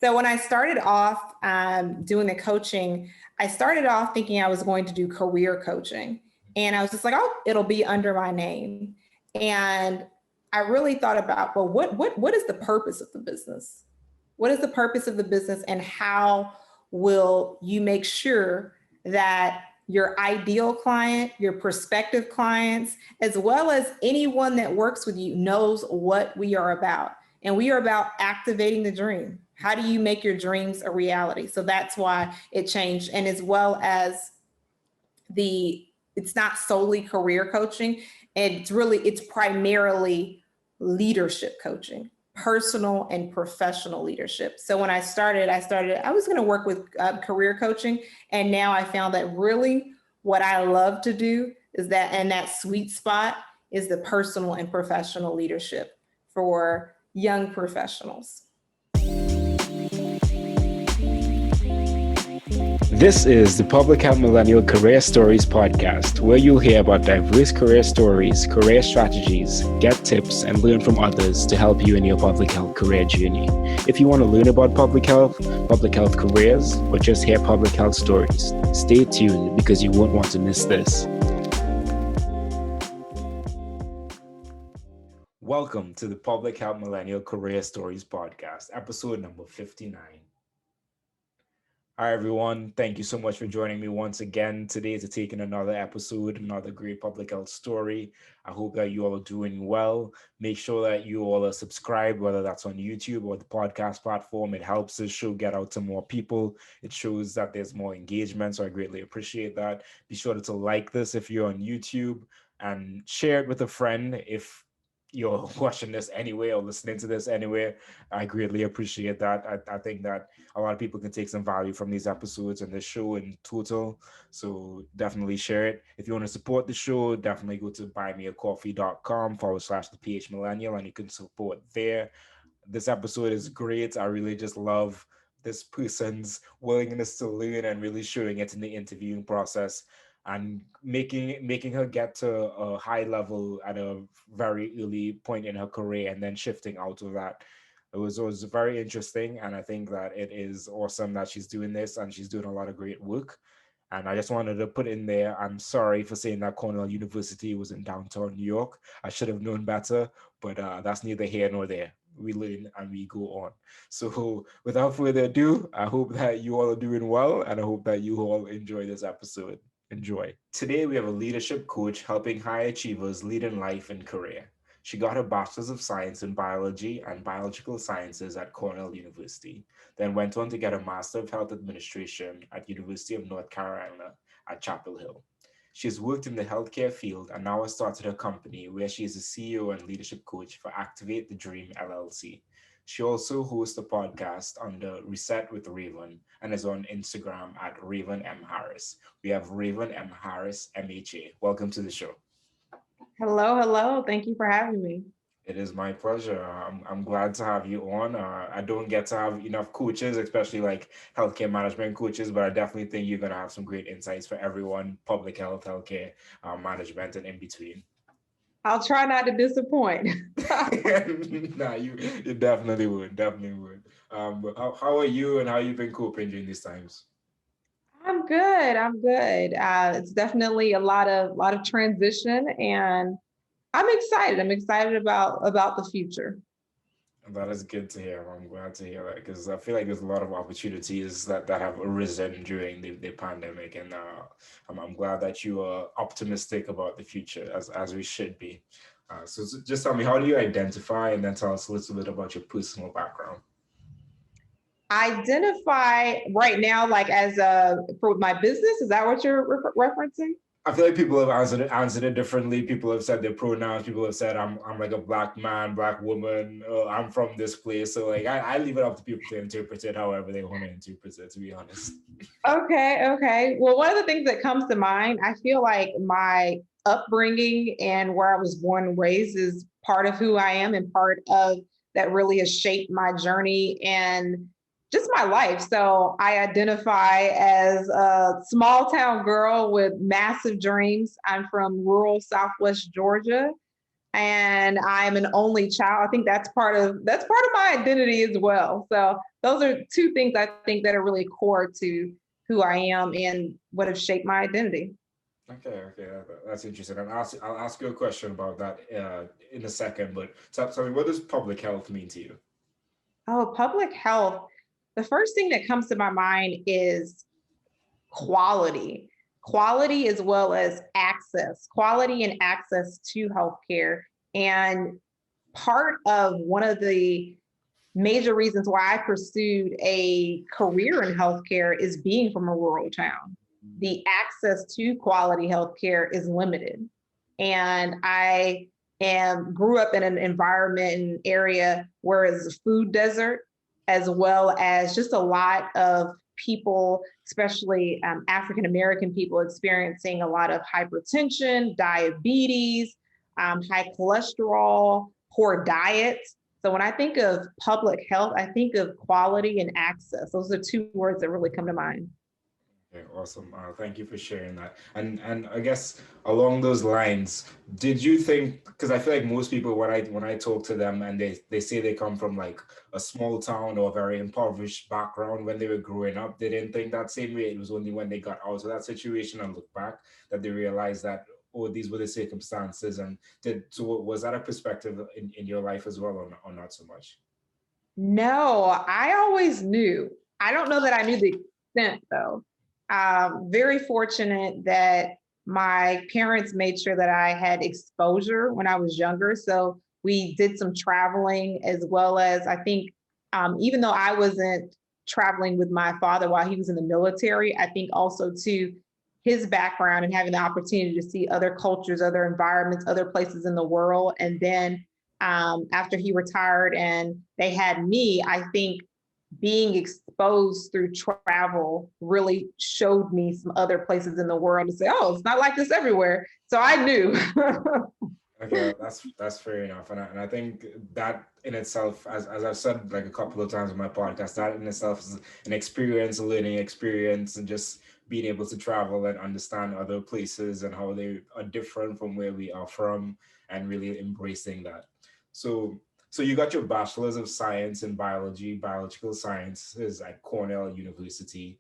So when I started off doing the coaching, I started off thinking I was going to do career coaching. And I was just like, oh, it'll be under my name. And I really thought about, well, what is the purpose of the business? What is the purpose of the business, and how will you make sure that your ideal client, your prospective clients, as well as anyone that works with you knows what we are about? And we are about activating the dream. How do you make your dreams a reality? So that's why it changed. And as well as it's not solely career coaching. It's primarily leadership coaching, personal and professional leadership. So when I was going to work with career coaching. And now I found that really what I love to do is that sweet spot is the personal and professional leadership for young professionals. This is the Public Health Millennial Career Stories podcast, where you'll hear about diverse career stories, career strategies, get tips, and learn from others to help you in your public health career journey. If you want to learn about public health careers, or just hear public health stories, stay tuned because you won't want to miss this. Welcome to the Public Health Millennial Career Stories podcast, episode number 59. Hi, everyone. Thank you so much for joining me once again today to take in another episode, another great public health story. I hope that you all are doing well. Make sure that you all are subscribed, whether that's on YouTube or the podcast platform. It helps this show get out to more people. It shows that there's more engagement, so I greatly appreciate that. Be sure to like this if you're on YouTube and share it with a friend if you're watching this anyway or listening to this anyway. I greatly appreciate that. I think that a lot of people can take some value from these episodes and this show in total. So definitely share it. If you want to support the show, definitely go to buymeacoffee.com/the PH Millennial and you can support there. This episode is great. I really just love this person's willingness to learn and really showing it in the interviewing process and making her get to a high level at a very early point in her career and then shifting out of that. It was very interesting, and I think that it is awesome that she's doing this and she's doing a lot of great work. And I just wanted to put in there, I'm sorry for saying that Cornell University was in downtown New York. I should have known better, but that's neither here nor there. We learn and we go on. So without further ado, I hope that you all are doing well, and I hope that you all enjoy this episode. Enjoy. Today, we have a leadership coach helping high achievers lead in life and career. She got her Bachelors of Science in Biology and Biological Sciences at Cornell University, then went on to get a Master of Health Administration at University of North Carolina at Chapel Hill. She has worked in the healthcare field and now has started her company where she is a CEO and leadership coach for Activate the Dream LLC. She also hosts a podcast under Reset with Raven and is on Instagram at Raven M. Harris. We have Raven M. Harris, MHA. Welcome to the show. Hello. Thank you for having me. It is my pleasure. I'm glad to have you on. I don't get to have enough coaches, especially like healthcare management coaches, but I definitely think you're going to have some great insights for everyone, public health, healthcare management, and in between. I'll try not to disappoint. Nah, you definitely would. How are you and how you been coping during these times? I'm good. It's definitely a lot of transition, and I'm excited about the future. That is good to hear. I'm glad to hear that because I feel like there's a lot of opportunities that have arisen during the pandemic, and I'm glad that you are optimistic about the future as we should be. So just tell me, how do you identify, and then tell us a little bit about your personal background. Identify right now, like for my business. Is that what you're referencing? I feel like people have answered it differently. People have said their pronouns. People have said I'm like a Black man, Black woman. I'm from this place. So like I leave it up to people to interpret it however they want to interpret it, to be honest. Okay. Well, one of the things that comes to mind, I feel like my upbringing and where I was born and raised is part of who I am and part of that really has shaped my journey and just my life. So I identify as a small town girl with massive dreams. I'm from rural Southwest Georgia. and I'm an only child. I think that's part of my identity as well. So those are two things I think that are really core to who I am and what have shaped my identity. Okay, that's interesting. And I'll ask you a question about that in a second. But tell me, what does public health mean to you? Oh, public health. The first thing that comes to my mind is quality as well as quality and access to healthcare. And part of one of the major reasons why I pursued a career in healthcare is being from a rural town. The access to quality healthcare is limited. And I grew up in an environment and area where it's a food desert, as well as just a lot of people, especially African American people, experiencing a lot of hypertension, diabetes, high cholesterol, poor diets. So when I think of public health, I think of quality and access. Those are two words that really come to mind. Okay, awesome. Thank you for sharing that. And I guess along those lines, did you think, because I feel like most people when I talk to them and they say they come from like a small town or a very impoverished background when they were growing up, they didn't think that same way. It was only when they got out of that situation and look back that they realized that, oh, these were the circumstances. And so was that a perspective in your life as well, or not so much? No, I always knew. I don't know that I knew the extent though. Very fortunate that my parents made sure that I had exposure when I was younger. So we did some traveling, as well as I think, even though I wasn't traveling with my father while he was in the military, I think also to his background and having the opportunity to see other cultures, other environments, other places in the world. And then after he retired and they had me, I think being exposed through travel really showed me some other places in the world to say, oh, it's not like this everywhere. So I knew. Okay, that's fair enough. And I think that in itself, as I've said like a couple of times on my podcast, that in itself is an experience, a learning experience, and just being able to travel and understand other places and how they are different from where we are from, and really embracing that. So you got your Bachelors of Science in biological sciences at Cornell University.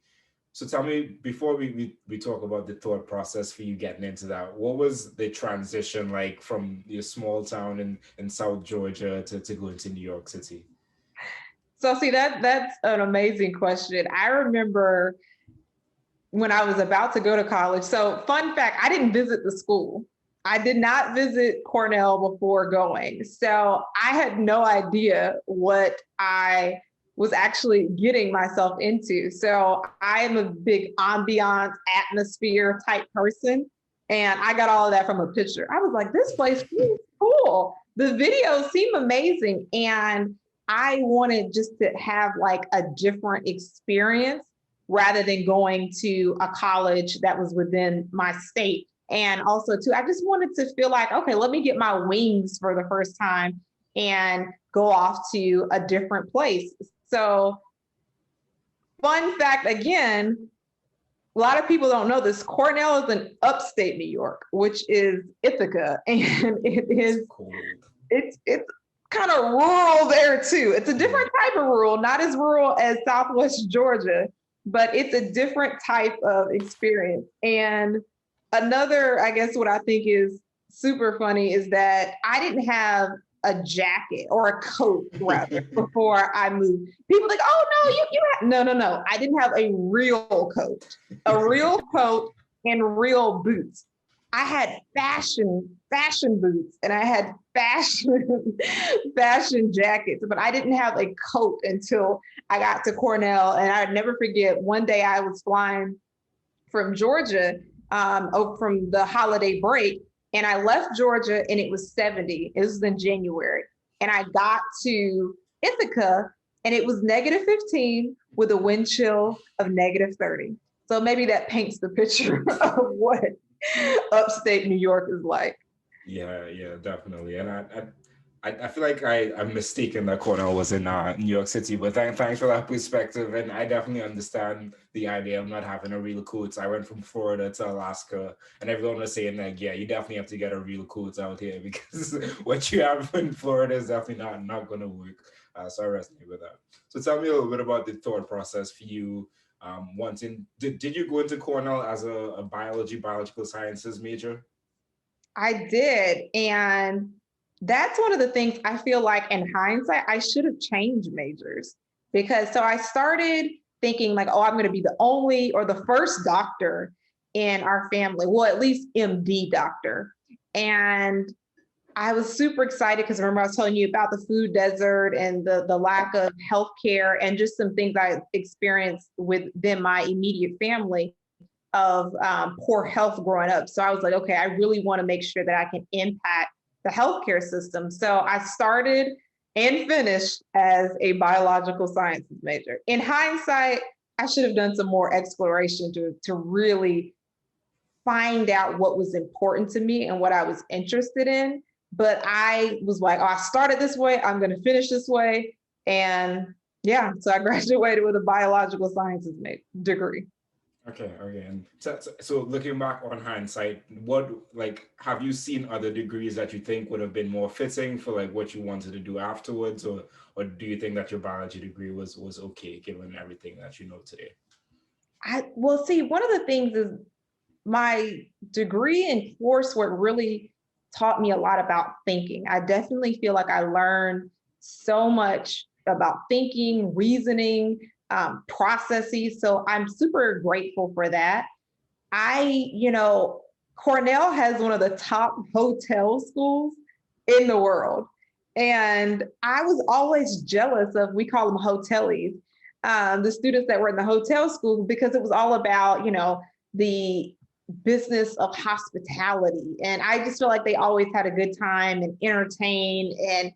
So tell me, before we talk about the thought process for you getting into that, what was the transition like from your small town in South Georgia to go into New York City? So see, that's an amazing question. I remember when I was about to go to college. So fun fact, I didn't visit the school. I did not visit Cornell before going. So I had no idea what I was actually getting myself into. So I am a big ambiance, atmosphere type person. And I got all of that from a picture. I was like, this place is cool. The videos seem amazing. And I wanted just to have like a different experience rather than going to a college that was within my state. And also too, I just wanted to feel like, okay, let me get my wings for the first time and go off to a different place. So fun fact, again, a lot of people don't know this. Cornell is in upstate New York, which is Ithaca. And it's kind of rural there too. It's a different type of rural, not as rural as Southwest Georgia, but it's a different type of experience. And another, I guess what I think is super funny is that I didn't have a jacket or a coat rather before I moved. People like, oh no, no. I didn't have a real coat and real boots. I had fashion boots and I had fashion jackets, but I didn't have a coat until I got to Cornell. And I'd never forget, one day I was flying from Georgia from the holiday break. And I left Georgia and it was 70. It was in January. And I got to Ithaca and it was -15 with a wind chill of -30. So maybe that paints the picture of what upstate New York is like. Yeah, definitely. And I feel like I'm mistaken that Cornell was in New York City, but thanks for that perspective. And I definitely understand the idea of not having a real coat. I went from Florida to Alaska, and everyone was saying like, yeah, you definitely have to get a real coat out here because what you have in Florida is definitely not going to work. So I resonate with that. So tell me a little bit about the thought process for you. Did you go into Cornell as a biological sciences major? I did. And that's one of the things I feel like in hindsight, I should have changed majors because so I started thinking like, oh, I'm going to be the only or the first doctor in our family, well, at least MD doctor. And I was super excited because remember I was telling you about the food desert and the lack of healthcare and just some things I experienced within my immediate family of poor health growing up. So I was like, okay, I really want to make sure that I can impact the healthcare system. So I started and finished as a biological sciences major. In hindsight, I should have done some more exploration to really find out what was important to me and what I was interested in. But I was like, oh, I started this way, I'm going to finish this way. And yeah, so I graduated with a biological sciences degree. Okay. And so looking back on hindsight, have you seen other degrees that you think would have been more fitting for like what you wanted to do afterwards, or do you think that your biology degree was okay given everything that you know today? Well, see, one of the things is my degree in coursework really taught me a lot about thinking. I definitely feel like I learned so much about thinking, reasoning, processes. So I'm super grateful for that. Cornell has one of the top hotel schools in the world. And I was always jealous of, we call them hoteliers, the students that were in the hotel school, because it was all about, the business of hospitality. And I just feel like they always had a good time and entertained. And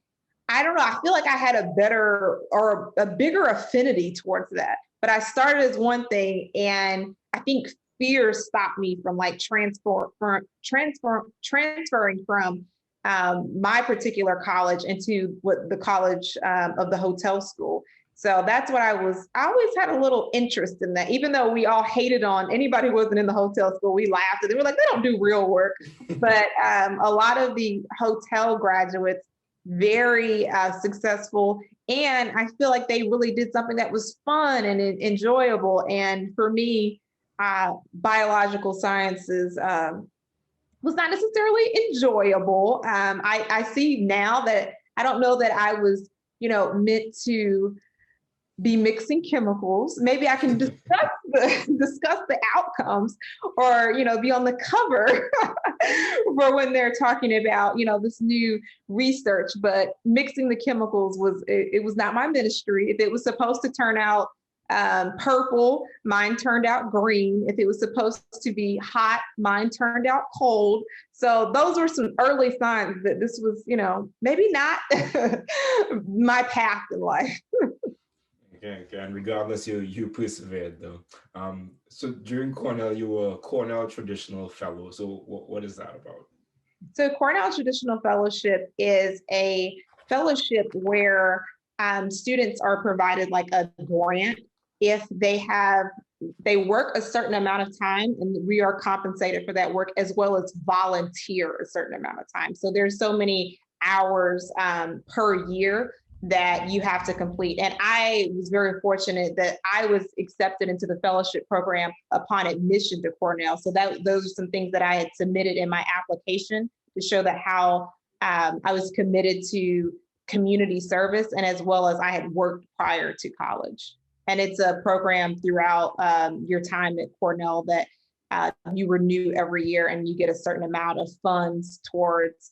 I don't know, I feel like I had a better or a bigger affinity towards that. But I started as one thing, and I think fear stopped me from like transferring from my particular college into what the college of the hotel school. So that's what I always had a little interest in that, even though we all hated on anybody who wasn't in the hotel school. We laughed and they were like, they don't do real work. But a lot of the hotel graduates, very successful. And I feel like they really did something that was fun and enjoyable. And for me, biological sciences was not necessarily enjoyable. I see now that I don't know that I was, meant to be mixing chemicals. Maybe I can discuss the outcomes, or be on the cover for when they're talking about this new research. But mixing the chemicals was not my ministry. If it was supposed to turn out purple, mine turned out green. If it was supposed to be hot, mine turned out cold. So those were some early signs that this was, maybe not my path in life. Okay. And regardless, you persevered though. So during Cornell, you were a Cornell Traditional Fellow. So what is that about? So Cornell Traditional Fellowship is a fellowship where students are provided like a grant if they work a certain amount of time, and we are compensated for that work, as well as volunteer a certain amount of time. So there's so many hours per year that you have to complete. And I was very fortunate that I was accepted into the fellowship program upon admission to Cornell. So those are some things that I had submitted in my application to show that how I was committed to community service, and as well as I had worked prior to college. And it's a program throughout your time at Cornell that you renew every year, and you get a certain amount of funds towards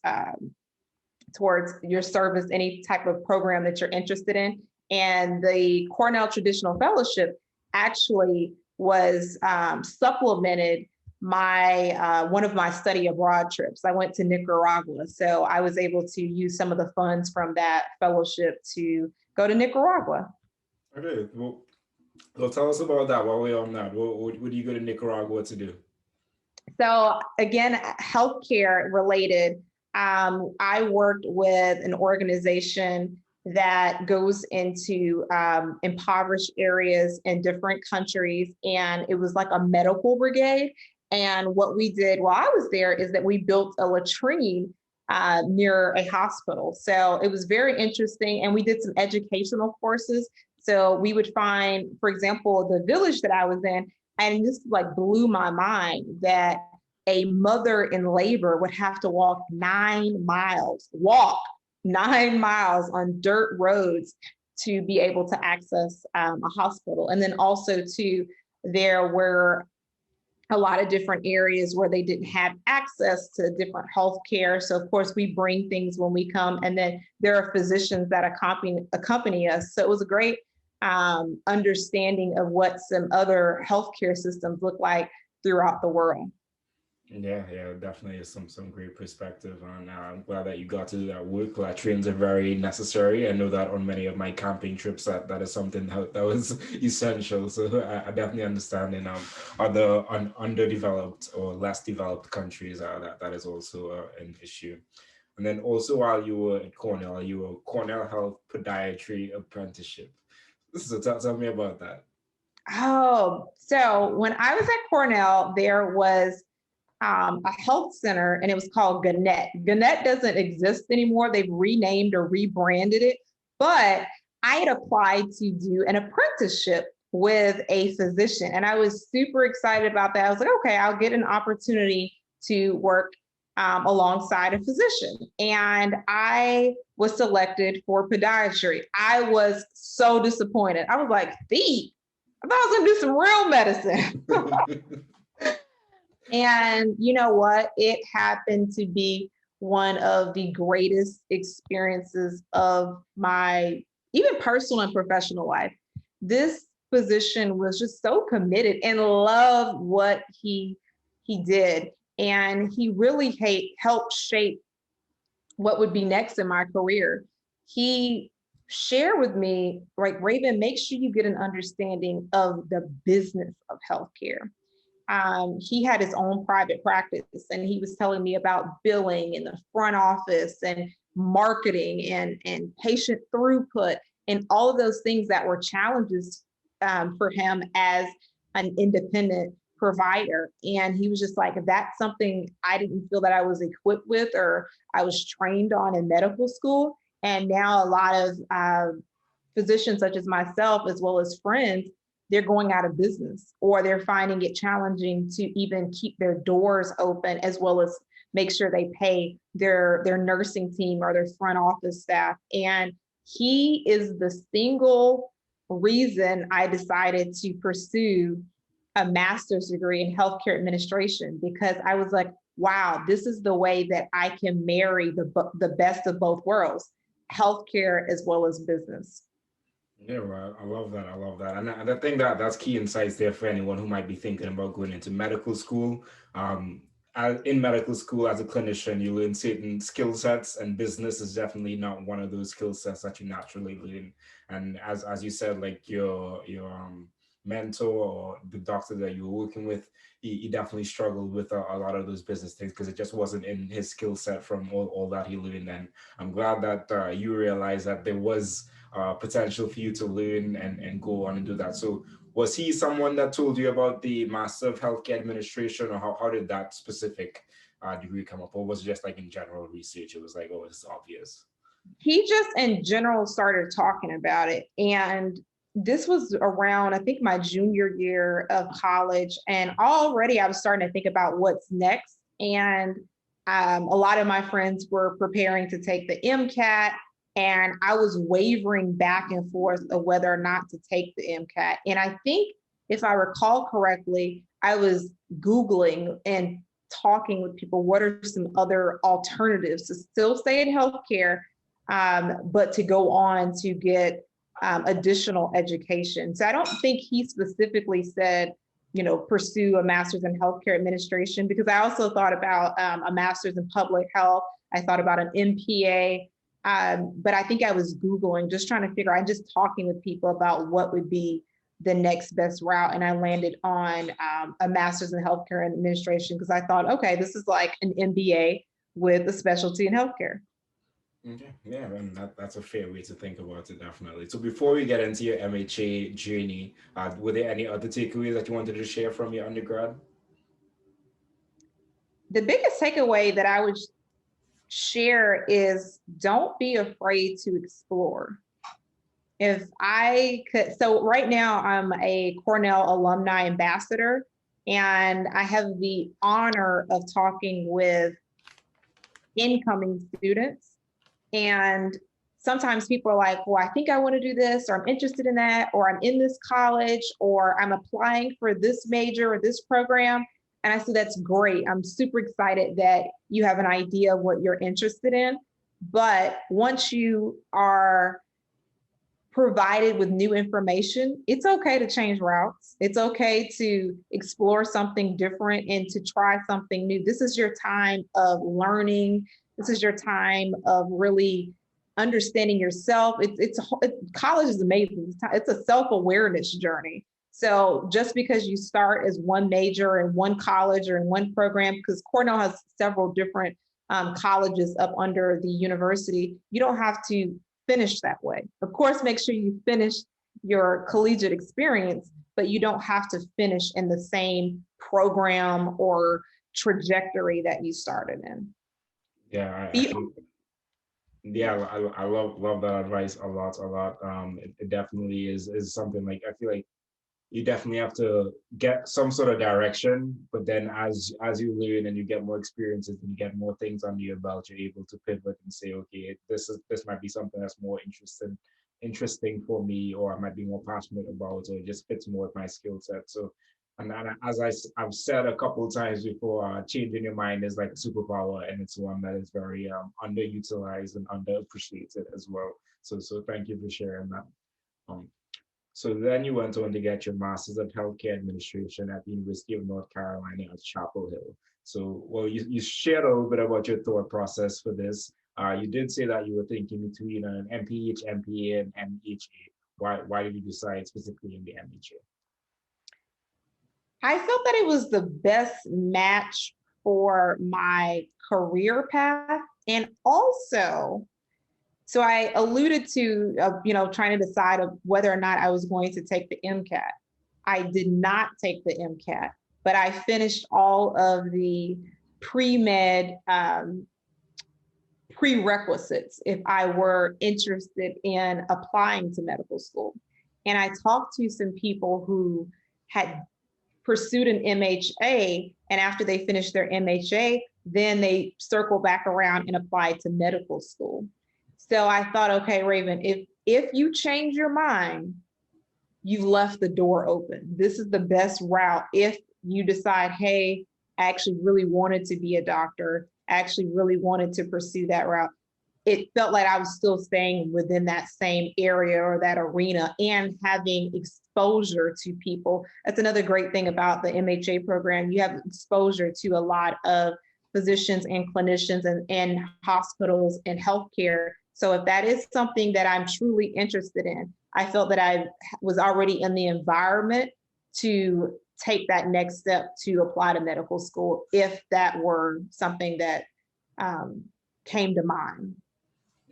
your service, any type of program that you're interested in. And the Cornell Traditional Fellowship actually was supplemented one of my study abroad trips. I went to Nicaragua, so I was able to use some of the funds from that fellowship to go to Nicaragua. Okay, well, tell us about that while we're on that. What do you go to Nicaragua to do? So again, healthcare related. I worked with an organization that goes into impoverished areas in different countries, and it was like a medical brigade. And what we did while I was there is that we built a latrine near a hospital. So it was very interesting, and we did some educational courses. So we would find, for example, the village that I was in, and this like blew my mind that a mother in labor would have to walk 9 miles on dirt roads to be able to access a hospital. And then also too, there were a lot of different areas where they didn't have access to different healthcare. So of course we bring things when we come, and then there are physicians that accompany us. So it was a great understanding of what some other healthcare systems look like throughout the world. Yeah, definitely is some great perspective, and I'm glad that you got to do that work. Latrines are very necessary. I know that on many of my camping trips, that is something that was essential. So I definitely understand in other underdeveloped or less developed countries that is also an issue. And then also while you were at Cornell, you were Cornell Health Podiatry Apprenticeship. So tell me about that. Oh, so when I was at Cornell, there was a health center, and it was called Gannett. Gannett doesn't exist anymore. They've renamed or rebranded it, but I had applied to do an apprenticeship with a physician, and I was super excited about that. I was like, okay, I'll get an opportunity to work alongside a physician. And I was selected for podiatry. I was so disappointed. I was like, I thought I was gonna do some real medicine. And you know what? It happened to be one of the greatest experiences of my even personal and professional life. This physician was just so committed and loved what he did. And he really helped shape what would be next in my career. He shared with me, like, Raven, make sure you get an understanding of the business of healthcare. He had his own private practice, and he was telling me about billing in the front office and marketing and patient throughput and all of those things that were challenges for him as an independent provider. And he was just like, that's something I didn't feel that I was equipped with or I was trained on in medical school. And now a lot of physicians such as myself, as well as friends, they're going out of business, or they're finding it challenging to even keep their doors open, as well as make sure they pay their nursing team or their front office staff. And he is the single reason I decided to pursue a master's degree in healthcare administration, because I was like, wow, this is the way that I can marry the best of both worlds, healthcare as well as business. Yeah, well, I love that. I love that. And I think that's key insights there for anyone who might be thinking about going into medical school. In medical school, as a clinician, you learn certain skill sets, and business is definitely not one of those skill sets that you naturally learn. And as you said, like your mentor or the doctor that you were working with, he definitely struggled with a lot of those business things because it just wasn't in his skill set from all that he learned. And I'm glad that you realized that there was potential for you to learn and go on and do that. So was he someone that told you about the Master of Healthcare Administration, or how did that specific degree come up? Or was it just like in general research? It was like, oh, it's obvious. He just in general started talking about it. And this was around, I think, my junior year of college. And already I was starting to think about what's next. And a lot of my friends were preparing to take the MCAT. And I was wavering back and forth of whether or not to take the MCAT. And I think, if I recall correctly, I was Googling and talking with people, what are some other alternatives to still stay in healthcare, but to go on to get additional education. So I don't think he specifically said, pursue a master's in healthcare administration, because I also thought about a master's in public health. I thought about an MPA. But I think I was Googling, just trying to figure out, just talking with people about what would be the next best route. And I landed on a master's in healthcare administration because I thought, okay, this is like an MBA, with a specialty in healthcare. Okay, yeah, and that's a fair way to think about it, definitely. So before we get into your MHA journey, were there any other takeaways that you wanted to share from your undergrad? The biggest takeaway that I would share is don't be afraid to explore. If I could, so right now I'm a Cornell alumni ambassador, and I have the honor of talking with incoming students. And sometimes people are like, well, I think I want to do this, or I'm interested in that, or I'm in this college, or I'm applying for this major or this program. And I said, that's great. I'm super excited that you have an idea of what you're interested in. But once you are provided with new information, it's okay to change routes. It's okay to explore something different and to try something new. This is your time of learning. This is your time of really understanding yourself. College is amazing. It's a self-awareness journey. So just because you start as one major in one college or in one program, because Cornell has several different colleges up under the university, you don't have to finish that way. Of course, make sure you finish your collegiate experience, but you don't have to finish in the same program or trajectory that you started in. Yeah, I love that advice a lot. It definitely is something like I feel like you definitely have to get some sort of direction, but then as you learn and you get more experiences and you get more things under your belt, you're able to pivot and say, okay, this might be something that's more interesting for me, or I might be more passionate about, or it just fits more with my skill set. So, and as I've said a couple of times before, changing your mind is like a superpower, and it's one that is very underutilized and underappreciated as well. So thank you for sharing that. Um, so then you went on to get your Master's of Healthcare Administration at the University of North Carolina at Chapel Hill. So, well, you shared a little bit about your thought process for this. You did say that you were thinking between an MPH, MPA, and MHA. Why did you decide specifically in the MHA? I felt that it was the best match for my career path. And also, so I alluded to, trying to decide of whether or not I was going to take the MCAT. I did not take the MCAT, but I finished all of the pre-med prerequisites if I were interested in applying to medical school. And I talked to some people who had pursued an MHA, and after they finished their MHA, then they circle back around and apply to medical school. So I thought, okay, Raven, if you change your mind, you've left the door open. This is the best route. If you decide, hey, I actually really wanted to be a doctor, I actually really wanted to pursue that route, it felt like I was still staying within that same area or that arena and having exposure to people. That's another great thing about the MHA program. You have exposure to a lot of physicians and clinicians and hospitals and healthcare. So if that is something that I'm truly interested in, I felt that I was already in the environment to take that next step to apply to medical school, if that were something that came to mind.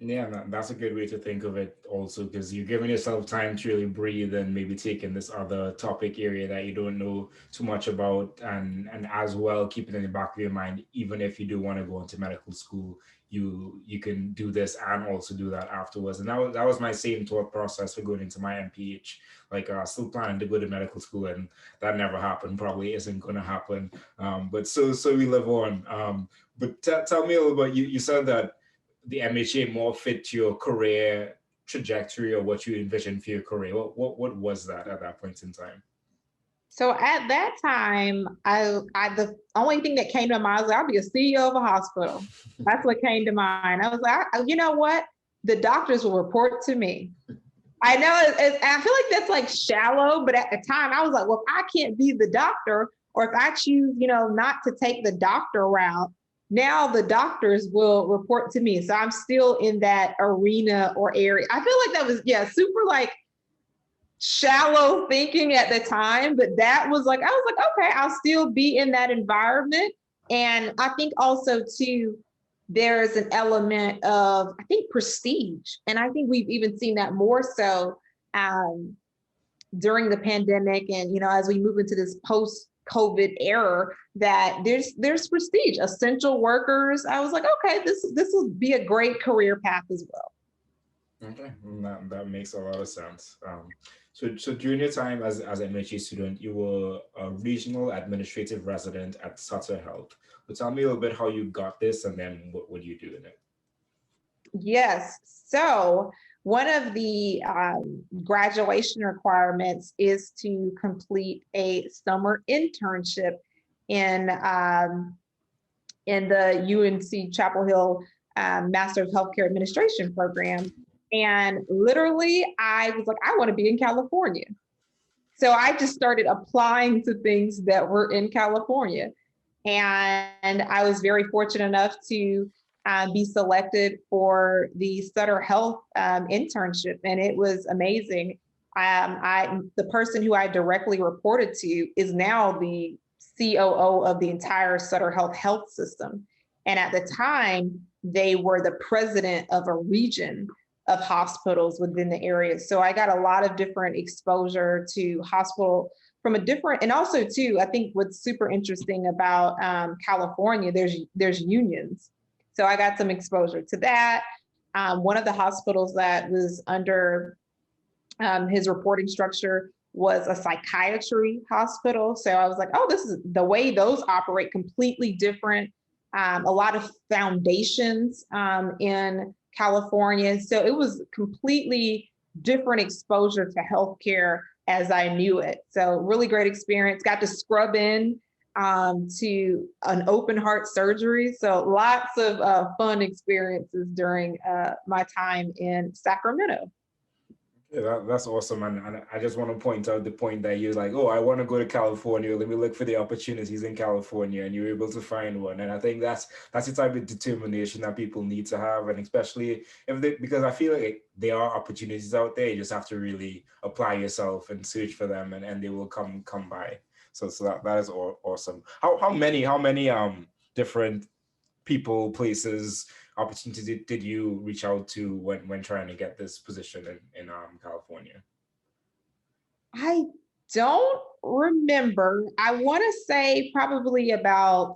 Yeah, that's a good way to think of it also, because you're giving yourself time to really breathe and maybe take in this other topic area that you don't know too much about, and as well keep it in the back of your mind, even if you do want to go into medical school, you can do this and also do that afterwards. And that was my same thought process for going into my MPH. Like still planning to go to medical school, and that never happened, probably isn't going to happen. But so we live on. But tell me a little bit, you said that the MHA more fit your career trajectory or what you envisioned for your career. What was that at that point in time? So at that time, the only thing that came to mind was I'll be a CEO of a hospital. That's what came to mind. I was like, you know what? The doctors will report to me. I know I feel like that's like shallow, but at the time I was like, well, if I can't be the doctor, or if I choose, not to take the doctor route, now the doctors will report to me. So I'm still in that arena or area. I feel like that was, super like shallow thinking at the time, but that was like, I was like, okay, I'll still be in that environment. And I think also too, there's an element of, I think, prestige. And I think we've even seen that more so during the pandemic. And, as we move into this post-COVID era, that there's prestige, essential workers. I was like, okay, this will be a great career path as well. Okay, that makes a lot of sense. So during your time as an MHA student, you were a regional administrative resident at Sutter Health. So tell me a little bit how you got this, and then what you do in it. Yes. So one of the graduation requirements is to complete a summer internship in the UNC Chapel Hill Master of Healthcare Administration program. And literally, I was like, I want to be in California. So I just started applying to things that were in California. And I was very fortunate enough to be selected for the Sutter Health internship. And it was amazing. The person who I directly reported to is now the COO of the entire Sutter health system. And at the time, they were the president of a region of hospitals within the area. So I got a lot of different exposure to hospital from a different, and also too, I think what's super interesting about California, there's unions. So I got some exposure to that. One of the hospitals that was under his reporting structure was a psychiatry hospital. So I was like, oh, this is the way those operate, completely different. A lot of foundations in California. So it was completely different exposure to healthcare as I knew it. So really great experience. Got to scrub in to an open heart surgery. So lots of fun experiences during my time in Sacramento. Yeah, that's awesome. And I just want to point out the point that you're like, oh, I want to go to California. Let me look for the opportunities in California, and you're able to find one. And I think that's the type of determination that people need to have. And especially because I feel like there are opportunities out there. You just have to really apply yourself and search for them, and they will come by. So that is awesome. How many different people, places, opportunities did you reach out to when trying to get this position in California? I don't remember. I want to say probably about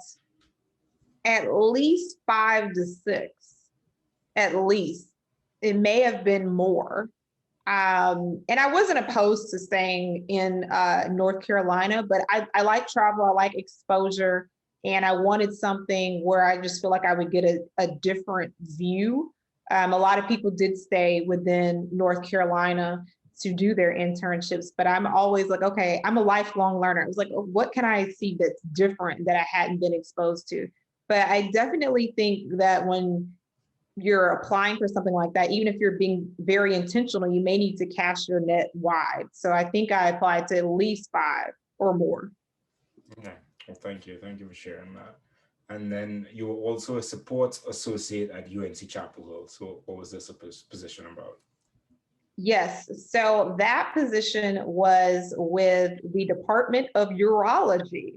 at least 5 to 6, at least. It may have been more. And I wasn't opposed to staying in North Carolina, but I like travel, I like exposure. And I wanted something where I just feel like I would get a different view. A lot of people did stay within North Carolina to do their internships, but I'm always like, okay, I'm a lifelong learner. I was like, what can I see that's different that I hadn't been exposed to? But I definitely think that when you're applying for something like that, even if you're being very intentional, you may need to cast your net wide. So I think I applied to at least 5 or more. Okay. Well, thank you. Thank you for sharing that. And then you were also a support associate at UNC Chapel Hill. So what was this position about? Yes. So that position was with the Department of Urology.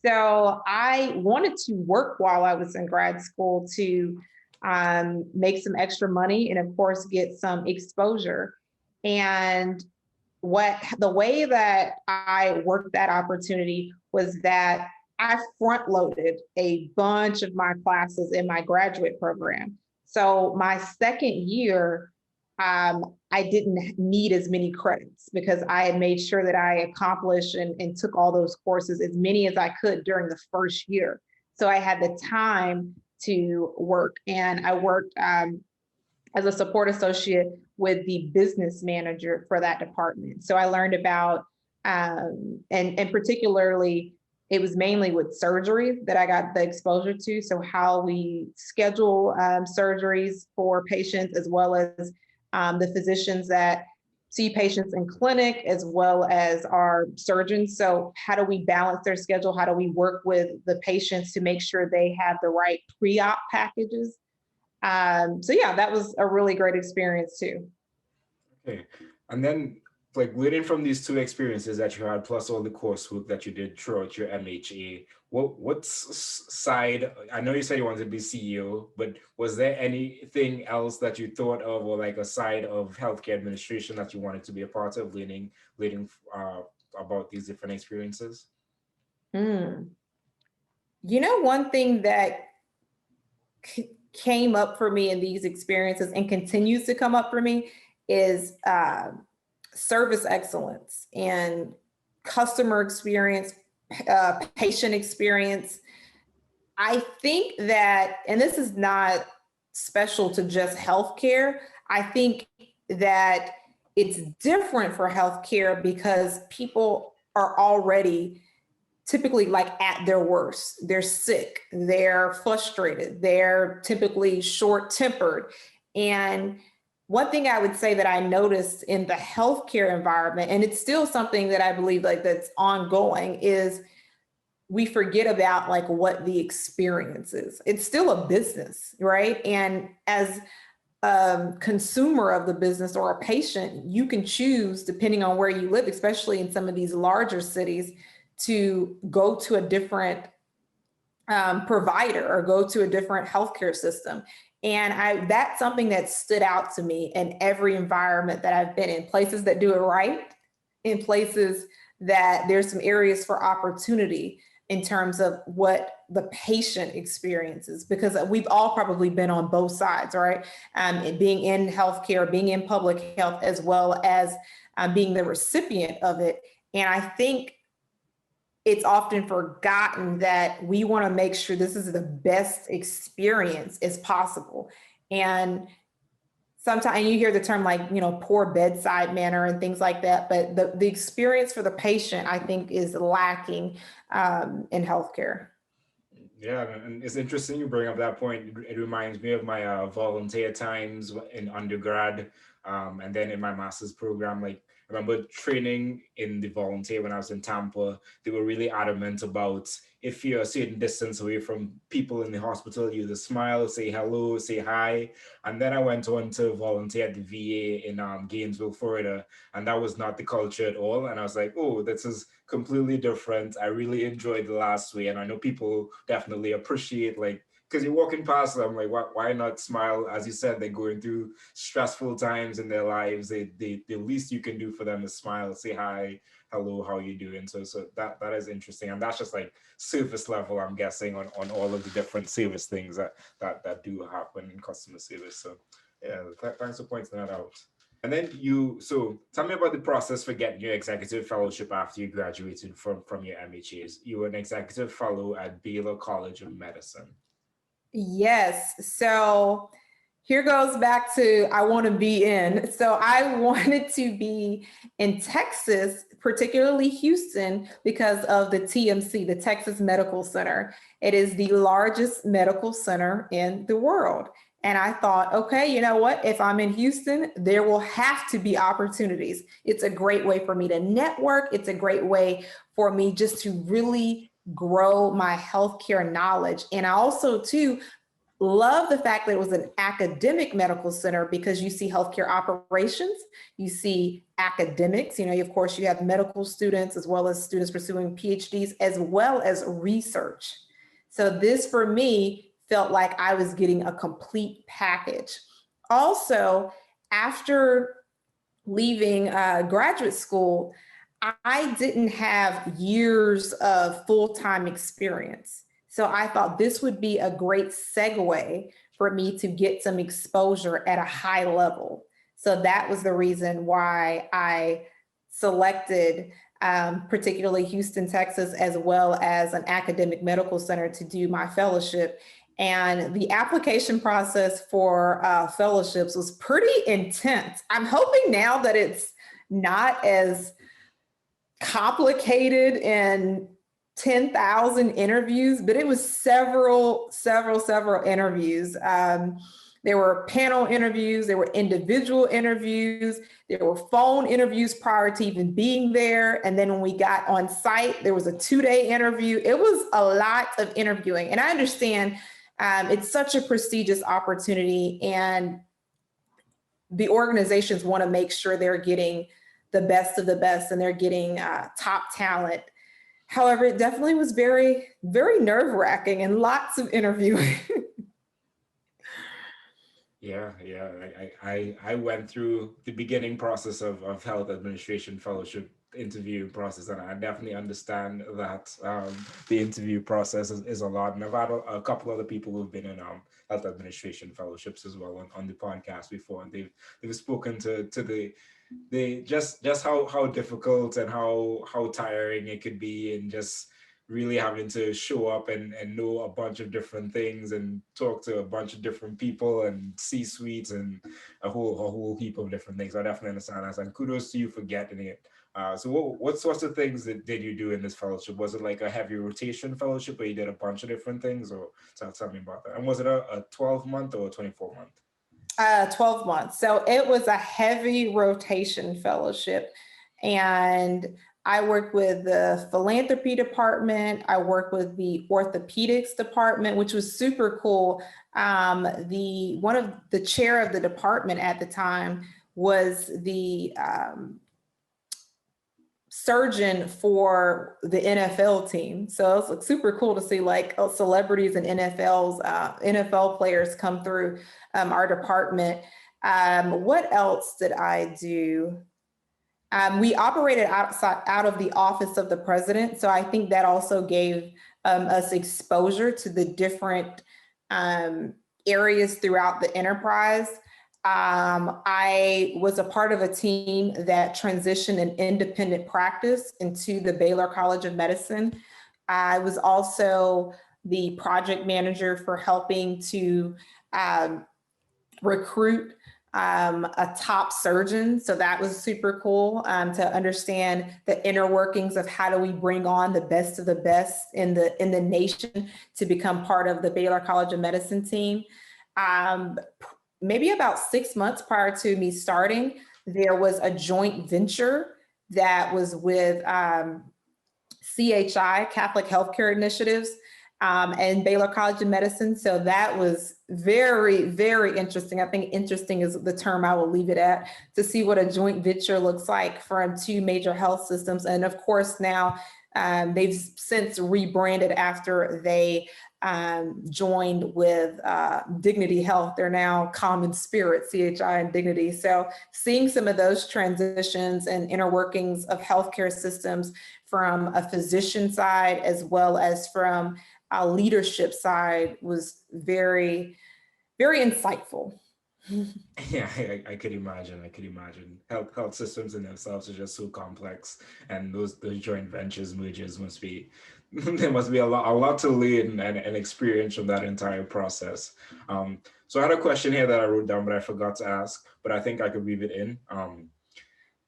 So I wanted to work while I was in grad school to make some extra money and, of course, get some exposure. And the way that I worked that opportunity was that I front loaded a bunch of my classes in my graduate program. So my second year, I didn't need as many credits because I had made sure that I accomplished and took all those courses, as many as I could during the first year. So I had the time to work, and I worked as a support associate with the business manager for that department. So I learned about, and particularly, it was mainly with surgery that I got the exposure to. So how we schedule surgeries for patients, as well as the physicians that see patients in clinic, as well as our surgeons. So how do we balance their schedule? How do we work with the patients to make sure they have the right pre-op packages? So yeah, that was a really great experience too. Okay. And then like learning from these two experiences that you had, plus all the coursework that you did throughout your MHA, side, I know you said you wanted to be CEO, but was there anything else that you thought of, or like a side of healthcare administration that you wanted to be a part of, learning about these different experiences? You know, one thing that came up for me in these experiences and continues to come up for me is service excellence and customer experience, patient experience. I think that, and this is not special to just healthcare, I think that it's different for healthcare because people are already typically like at their worst. They're sick, they're frustrated, they're typically short-tempered. And one thing I would say that I noticed in the healthcare environment, and it's still something that I believe like that's ongoing, is we forget about like what the experience is. It's still a business, right? And as a consumer of the business or a patient, you can choose, depending on where you live, especially in some of these larger cities, to go to a different provider or go to a different healthcare system. And that's something that stood out to me in every environment that I've been in, places that do it right, in places that there's some areas for opportunity in terms of what the patient experiences, because we've all probably been on both sides, right? Being in healthcare, being in public health, as well as being the recipient of it. And I think it's often forgotten that we want to make sure this is the best experience as possible. And sometimes you hear the term like, you know, poor bedside manner and things like that, but the experience for the patient, I think, is lacking in healthcare. Yeah, and it's interesting you bring up that point. It reminds me of my volunteer times in undergrad, and then in my master's program. Like, I remember training in the volunteer when I was in Tampa. They were really adamant about, if you're a certain distance away from people in the hospital, you either smile, say hello, say hi. And then I went on to volunteer at the VA in Gainesville, Florida, and that was not the culture at all. And I was like, oh, this is completely different. I really enjoyed the last way. And I know people definitely appreciate, like, because you're walking past them, like, why not smile? As you said, they're going through stressful times in their lives. The least you can do for them is smile, say hi, hello, how you doing? So that is interesting. And that's just like surface level, I'm guessing, on all of the different service things that do happen in customer service. So yeah, thanks for pointing that out. And then so tell me about the process for getting your executive fellowship after you graduated from your MHAs. You were an executive fellow at Baylor College of Medicine. Yes. So here goes back to I want to be in. So I wanted to be in Texas, particularly Houston, because of the TMC, the Texas Medical Center. It is the largest medical center in the world. And I thought, okay, you know what? If I'm in Houston, there will have to be opportunities. It's a great way for me to network. It's a great way for me just to really grow my healthcare knowledge. And I also, too, love the fact that it was an academic medical center, because you see healthcare operations, you see academics, you know, of course, you have medical students as well as students pursuing PhDs, as well as research. So this, for me, felt like I was getting a complete package. Also, after leaving graduate school, I didn't have years of full-time experience. So I thought this would be a great segue for me to get some exposure at a high level. So that was the reason why I selected particularly Houston, Texas, as well as an academic medical center to do my fellowship. And the application process for fellowships was pretty intense. I'm hoping now that it's not as complicated and 10,000 interviews, but it was several interviews. There were panel interviews, there were individual interviews, there were phone interviews prior to even being there. And then when we got on site, there was a 2-day interview. It was a lot of interviewing. And I understand it's such a prestigious opportunity, and the organizations want to make sure they're getting the best of the best and they're getting top talent. However, it definitely was very, very nerve-wracking and lots of interviewing. Yeah, yeah. I went through the beginning process of health administration fellowship interview process, and I definitely understand that the interview process is a lot. And I've had a couple other people who've been in health administration fellowships as well on the podcast before, and they've spoken to the just how difficult and how tiring it could be, and just really having to show up and know a bunch of different things and talk to a bunch of different people and C-suites and a whole heap of different things. I definitely understand that, and kudos to you for getting it. So what sorts of things did you do in this fellowship? Was it like a heavy rotation fellowship where you did a bunch of different things, or tell me about that? And was it a 12-month or a 24-month? 12 months. So it was a heavy rotation fellowship. And I worked with the philanthropy department. I worked with the orthopedics department, which was super cool. One of the chair of the department at the time was the surgeon for the NFL team. So it's like super cool to see like celebrities and NFL players come through our department. What else did I do? We operated out of the office of the president. So I think that also gave us exposure to the different areas throughout the enterprise. I was a part of a team that transitioned an independent practice into the Baylor College of Medicine. I was also the project manager for helping to recruit a top surgeon. So that was super cool to understand the inner workings of how do we bring on the best of the best in the nation to become part of the Baylor College of Medicine team. Maybe about 6 months prior to me starting, there was a joint venture that was with CHI, Catholic Healthcare Initiatives, and Baylor College of Medicine. So that was very, very interesting. I think interesting is the term I will leave it at, to see what a joint venture looks like from two major health systems. And of course, now they've since rebranded after they joined with Dignity Health. They're now Common Spirit, CHI and Dignity. So seeing some of those transitions and inner workings of healthcare systems from a physician side as well as from a leadership side was very, very insightful. Yeah, I could imagine. Health systems in themselves are just so complex, and those joint ventures, mergers must be there must be a lot to learn and experience from that entire process. So I had a question here that I wrote down, but I forgot to ask, but I think I could weave it in.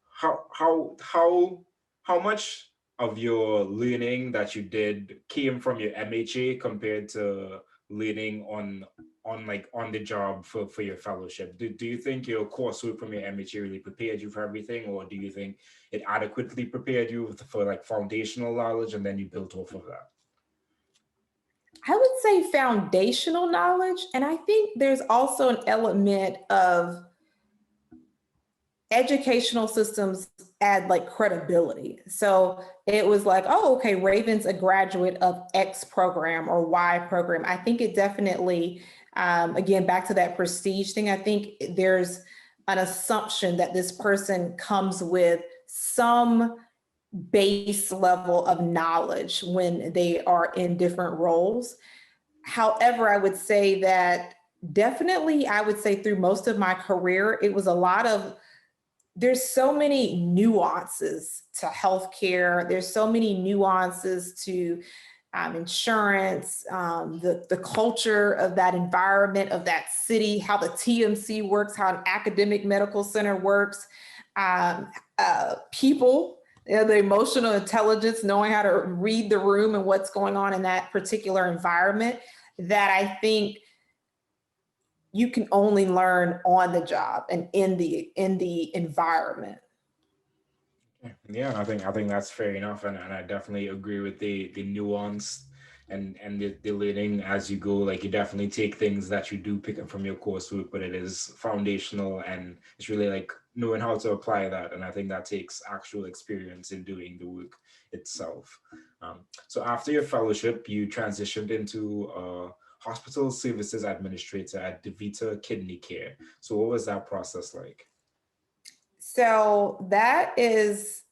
How much of your learning that you did came from your MHA compared to learning on the job for your fellowship? Do you think your coursework from your MHA really prepared you for everything, or do you think it adequately prepared you for like foundational knowledge and then you built off of that? I would say foundational knowledge. And I think there's also an element of educational systems add like credibility. So it was like, oh, okay, Raven's a graduate of X program or Y program. I think it definitely, again, back to that prestige thing, I think there's an assumption that this person comes with some base level of knowledge when they are in different roles. However, I would say that definitely, I would say through most of my career, it was a lot of, there's so many nuances to healthcare. There's so many nuances to insurance, the culture of that environment, of that city, how the TMC works, how an academic medical center works, people, the emotional intelligence, knowing how to read the room and what's going on in that particular environment, that I think you can only learn on the job and in the environment. Yeah, I think that's fair enough, and I definitely agree with the nuance and the learning as you go. Like, you definitely take things that you do pick up from your coursework, but it is foundational, and it's really like knowing how to apply that. And I think that takes actual experience in doing the work itself. So after your fellowship, you transitioned into hospital services administrator at DaVita Kidney Care. So what was that process like? So that is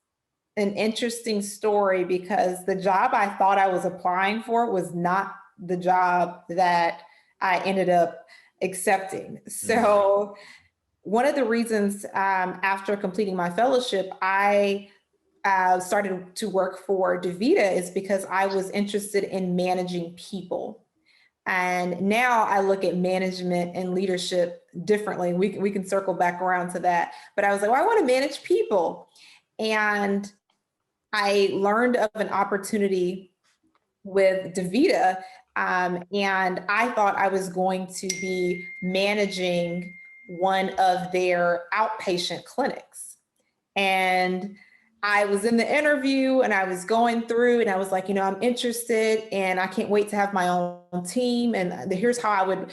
an interesting story, because the job I thought I was applying for was not the job that I ended up accepting. So one of the reasons, after completing my fellowship, I started to work for DaVita is because I was interested in managing people. And now I look at management and leadership differently. We can circle back around to that. But I was like, well, I want to manage people. And I learned of an opportunity with DaVita, and I thought I was going to be managing one of their outpatient clinics. And I was in the interview and I was going through and I was like, I'm interested and I can't wait to have my own team. And here's how I would,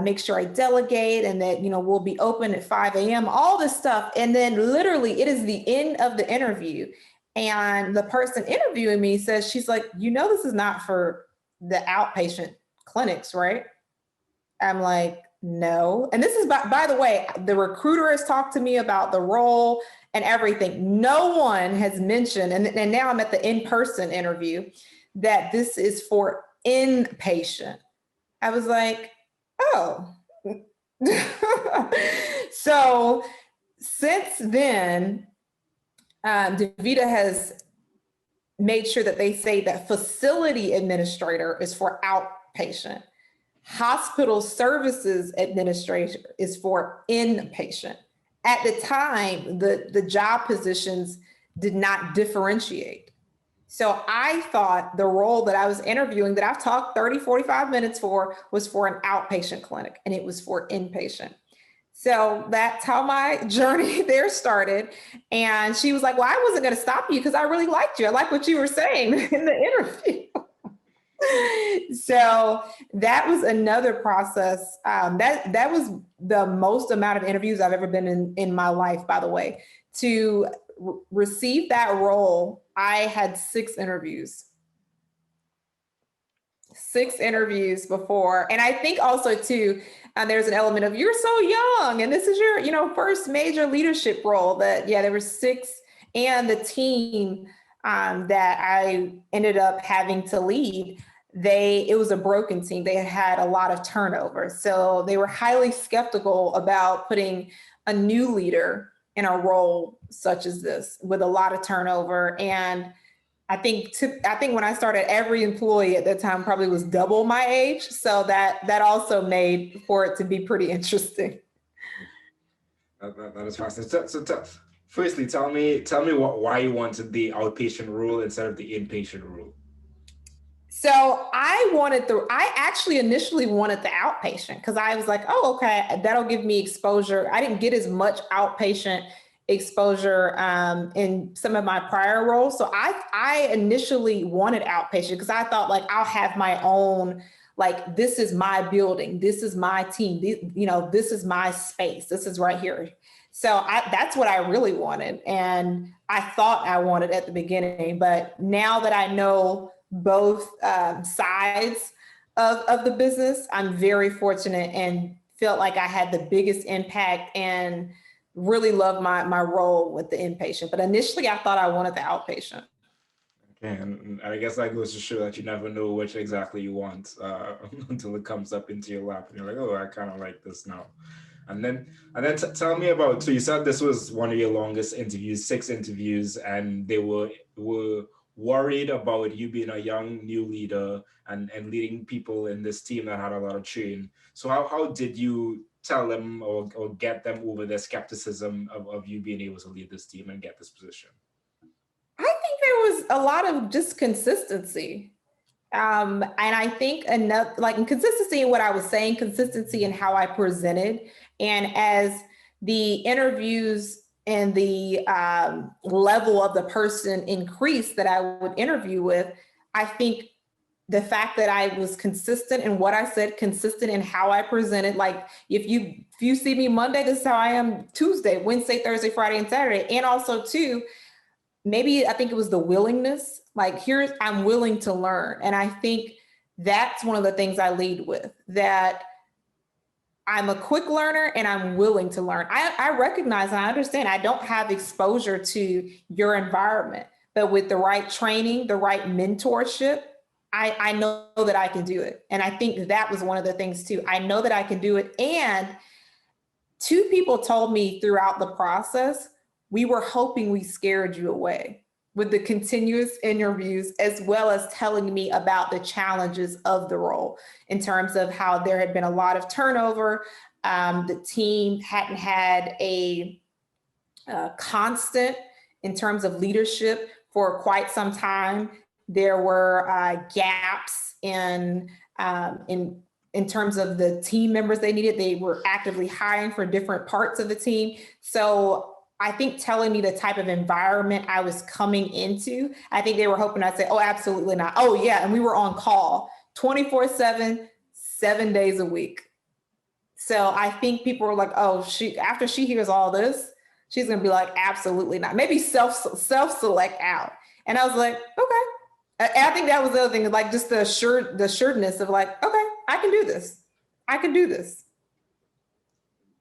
make sure I delegate, and that, we'll be open at 5 a.m., all this stuff. And then literally it is the end of the interview. And the person interviewing me says, she's like, this is not for the outpatient clinics, right? I'm like, no. And this is, by the way, the recruiter has talked to me about the role and everything. No one has mentioned, and now I'm at the in-person interview, that this is for inpatient. I was like, oh. So since then, DaVita has made sure that they say that facility administrator is for outpatient. Hospital services administrator is for inpatient. At the time, the job positions did not differentiate. So I thought the role that I was interviewing, that I've talked 30, 45 minutes for, was for an outpatient clinic, and it was for inpatient. So that's how my journey there started. And she was like, well, I wasn't going to stop you because I really liked you. I like what you were saying in the interview. So that was another process. That was the most amount of interviews I've ever been in my life, by the way. To receive that role, I had 6 interviews. 6 interviews before. And I think also too, there's an element of, you're so young and this is your, first major leadership role. That, there were 6, and the team that I ended up having to lead, it was a broken team. They had a lot of turnover. So they were highly skeptical about putting a new leader in a role such as this with a lot of turnover. And I think when I started, every employee at that time probably was double my age. So that also made for it to be pretty interesting. That is fascinating. So firstly, tell me why you wanted the outpatient role instead of the inpatient role. So I actually initially wanted the outpatient, because I was like, oh, okay, that'll give me exposure. I didn't get as much outpatient exposure in some of my prior roles. So I initially wanted outpatient because I thought, like, I'll have my own, like, this is my building, this is my team, this is my space, this is right here. So that's what I really wanted. And I thought I wanted at the beginning, but now that I know both sides of the business, I'm very fortunate and felt like I had the biggest impact and really love my role with the inpatient. But initially I thought I wanted the outpatient. Okay, and I guess that goes to show that you never know which exactly you want until it comes up into your lap and you're like, oh, I kind of like this now. And then tell me about, so you said this was one of your longest interviews, 6 interviews, and they were worried about you being a young new leader and leading people in this team that had a lot of change. So how did you tell them or get them over their skepticism of you being able to lead this team and get this position? I think there was a lot of just consistency. And I think enough, like, consistency in what I was saying, consistency in how I presented. And as the interviews and the level of the person increased that I would interview with, I think the fact that I was consistent in what I said, consistent in how I presented. Like if you see me Monday, this is how I am Tuesday, Wednesday, Thursday, Friday, and Saturday. And also too, maybe I think it was the willingness, like I'm willing to learn. And I think that's one of the things I lead with, that I'm a quick learner and I'm willing to learn. I recognize and I understand I don't have exposure to your environment, but with the right training, the right mentorship, I know that I can do it. And I think that was one of the things too. I know that I can do it. And two people told me throughout the process, we were hoping we scared you away with the continuous interviews, as well as telling me about the challenges of the role in terms of how there had been a lot of turnover. The team hadn't had a constant in terms of leadership for quite some time. There were gaps in terms of the team members they needed. They were actively hiring for different parts of the team. So I think telling me the type of environment I was coming into, I think they were hoping I'd say, oh, absolutely not. Oh yeah, and we were on call 24/7, 7 days a week. So I think people were like, oh, after she hears all this, she's gonna be like, absolutely not. Maybe self-select out. And I was like, okay. I think that was the other thing, like just the assuredness of like, okay, I can do this. I can do this.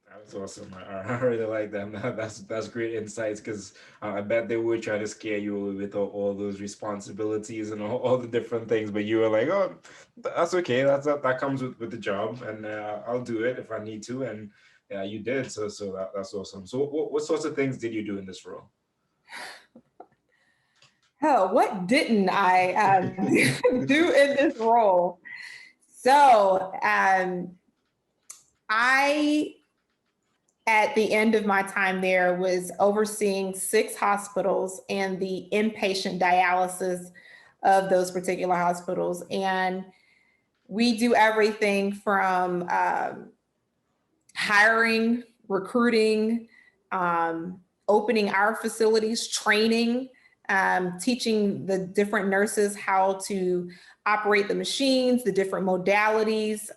That's awesome. I really like that. That's great insights, because I bet they would try to scare you with all those responsibilities and all the different things, but you were like, oh, that's okay. That comes with the job, and I'll do it if I need to. And yeah, you did. So that's awesome. So what sorts of things did you do in this role? Oh, what didn't I do in this role? So I, at the end of my time there, was overseeing 6 hospitals and the inpatient dialysis of those particular hospitals. And we do everything from hiring, recruiting, opening our facilities, training, teaching the different nurses how to operate the machines, the different modalities,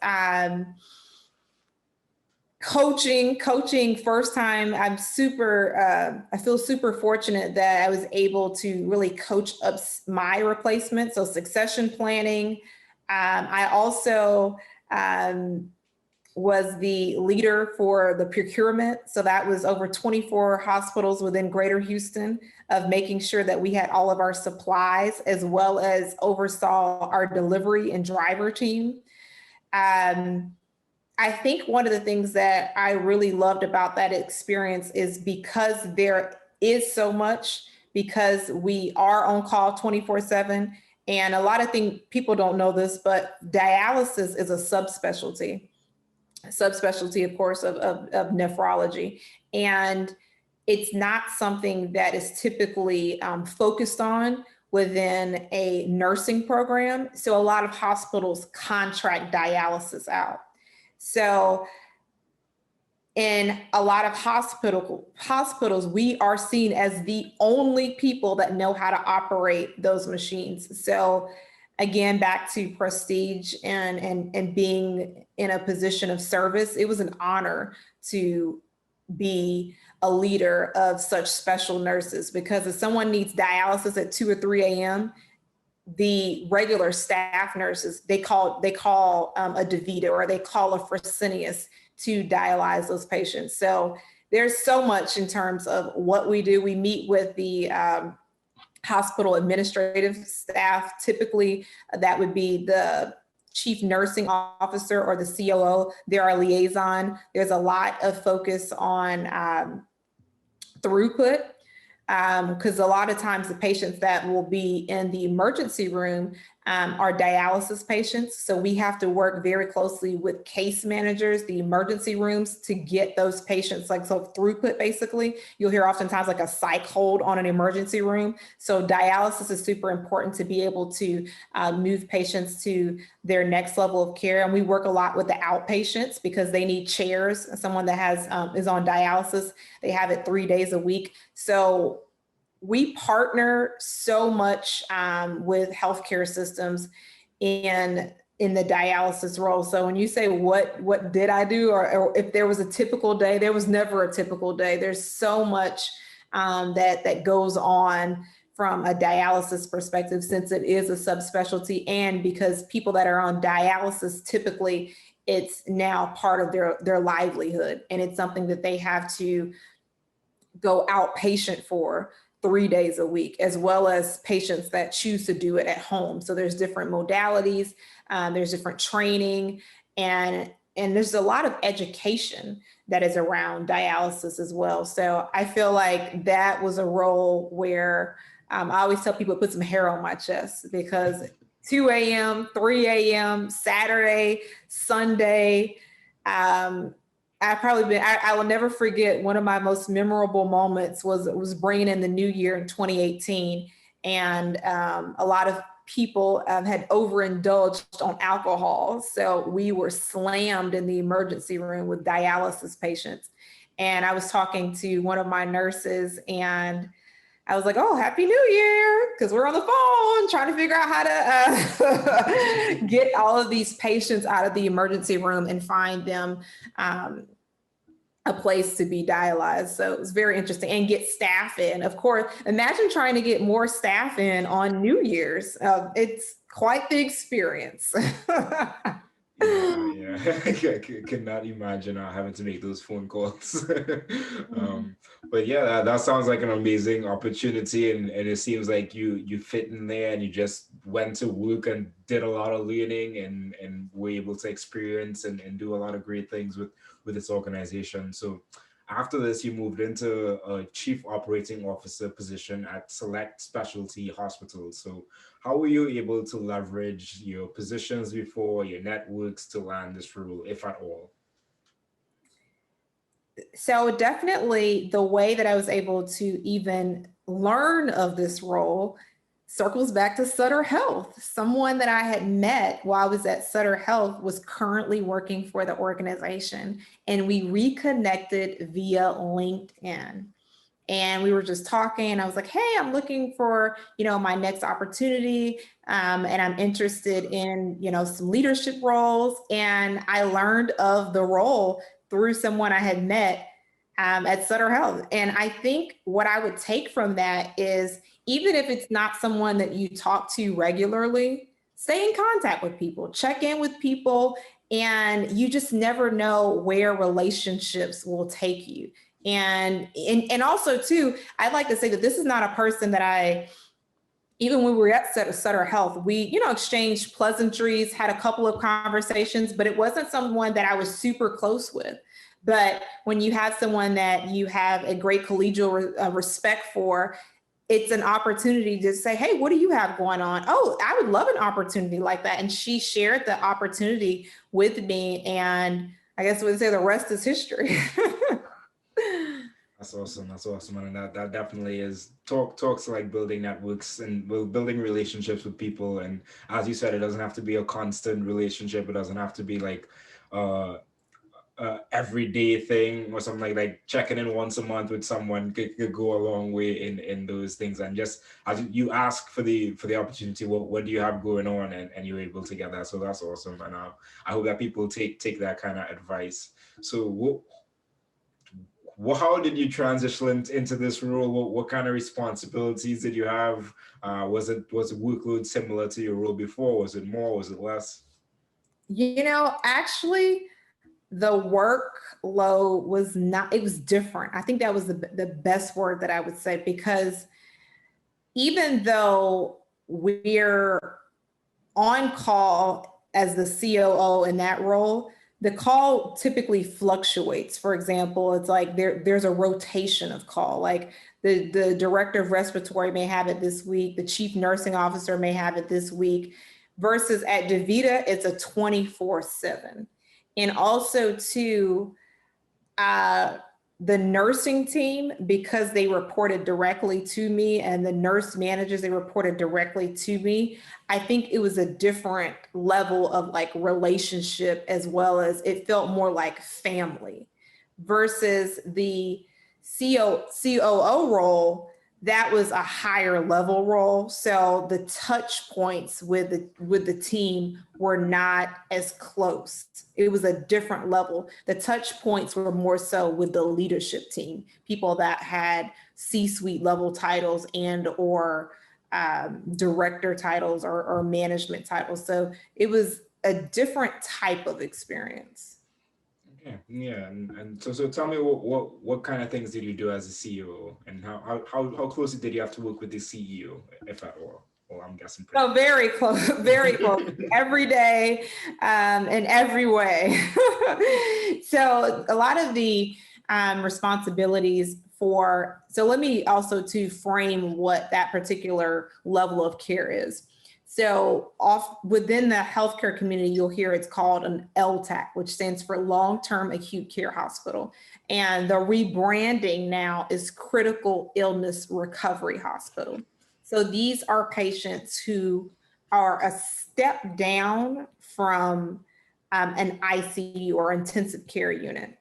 coaching first time. I feel super fortunate that I was able to really coach up my replacement. So succession planning. I also was the leader for the procurement. So that was over 24 hospitals within Greater Houston, of making sure that we had all of our supplies, as well as oversaw our delivery and driver team. I think one of the things that I really loved about that experience is because there is so much, because we are on call 24/7. And a lot of things, people don't know this, but dialysis is a subspecialty, of course, of nephrology. And it's not something that is typically focused on within a nursing program. So a lot of hospitals contract dialysis out. So in a lot of hospitals, we are seen as the only people that know how to operate those machines. So again, back to prestige and being in a position of service, it was an honor to be a leader of such special nurses, because if someone needs dialysis at 2 or 3 a.m., the regular staff nurses, they call a DaVita, or they call a Fresenius to dialyze those patients. So there's so much in terms of what we do. We meet with the hospital administrative staff. Typically, that would be the chief nursing officer or the COO. They're our liaison. There's a lot of focus on throughput, because a lot of times the patients that will be in the emergency room are dialysis patients. So we have to work very closely with case managers, the emergency rooms, to get those patients, like, so throughput, basically. You'll hear oftentimes like a psych hold on an emergency room. So dialysis is super important to be able to move patients to their next level of care. And we work a lot with the outpatients, because they need chairs. Someone that is on dialysis, they have it 3 days a week. So we partner so much with healthcare systems in the dialysis role. So when you say what did I do, or if there was a typical day, there was never a typical day. There's so much that goes on from a dialysis perspective, since it is a subspecialty, and because people that are on dialysis, typically it's now part of their livelihood, and it's something that they have to go outpatient for 3 days a week, as well as patients that choose to do it at home. So there's different modalities, there's different training, and there's a lot of education that is around dialysis as well. So I feel like that was a role where I always tell people, put some hair on my chest, because 2 a.m., 3 a.m., Saturday, Sunday, I will never forget, one of my most memorable moments was bringing in the new year in 2018. And a lot of people had overindulged on alcohol. So we were slammed in the emergency room with dialysis patients. And I was talking to one of my nurses, and I was like, oh, Happy New Year, because we're on the phone trying to figure out how to get all of these patients out of the emergency room and find them a place to be dialyzed. So it was very interesting, and get staff in. Of course, imagine trying to get more staff in on New Year's. It's quite the experience. Yeah. I cannot imagine having to make those phone calls. But yeah, that sounds like an amazing opportunity, and it seems like you fit in there, and you just went to work and did a lot of learning, and were able to experience and do a lot of great things with this organization. So after this, you moved into a chief operating officer position at select specialty hospitals. So how were you able to leverage your positions before, your networks, to land this role, if at all? So definitely the way that I was able to even learn of this role circles back to Sutter Health. Someone that I had met while I was at Sutter Health was currently working for the organization, and we reconnected via LinkedIn. And we were just talking, and I was like, hey, I'm looking for, my next opportunity. And I'm interested in, some leadership roles. And I learned of the role through someone I had met at Sutter Health. And I think what I would take from that is, even if it's not someone that you talk to regularly, stay in contact with people, check in with people, and you just never know where relationships will take you. And also too, I'd like to say that this is not a person that even when we were at Sutter Health, we, exchanged pleasantries, had a couple of conversations, but it wasn't someone that I was super close with. But when you have someone that you have a great collegial respect for, it's an opportunity to say, hey, what do you have going on? Oh, I would love an opportunity like that. And she shared the opportunity with me. And I guess we'd say the rest is history. That's awesome. And that definitely is talks like building networks and building relationships with people. And as you said, it doesn't have to be a constant relationship. It doesn't have to be like everyday thing or something like checking in once a month with someone could go a long way in those things. And just as you ask for the opportunity, what do you have going on, and you're able to get that. So that's awesome. And I hope that people take that kind of advice. So how did you transition into this role? What kind of responsibilities did you have? Was the workload similar to your role before? Was it more? Was it less? Actually, the workload was not, it was different. I think that was the best word that I would say, because even though we're on call as the COO in that role, the call typically fluctuates. For example, it's like there's a rotation of call. Like the director of respiratory may have it this week, the chief nursing officer may have it this week, versus at DaVita, it's a 24/7. And also too, the nursing team, because they reported directly to me, and the nurse managers, they reported directly to me. I think it was a different level of like relationship, as well as it felt more like family, versus the COO role. that was a higher level role. So the touch points with the team were not as close. It was a different level. The touch points were more so with the leadership team, people that had C-suite level titles and or director titles or management titles. So it was a different type of experience. Yeah, yeah, and so tell me what kind of things did you do as a CEO, and how closely did you have to work with the CEO, if at all? Well, I'm guessing. So very close, very close, every day, in every way. So a lot of the responsibilities so let me also to frame what that particular level of care is. So within the healthcare community, you'll hear it's called an LTAC, which stands for Long-Term Acute Care Hospital. And the rebranding now is Critical Illness Recovery Hospital. So these are patients who are a step down from an ICU or intensive care unit.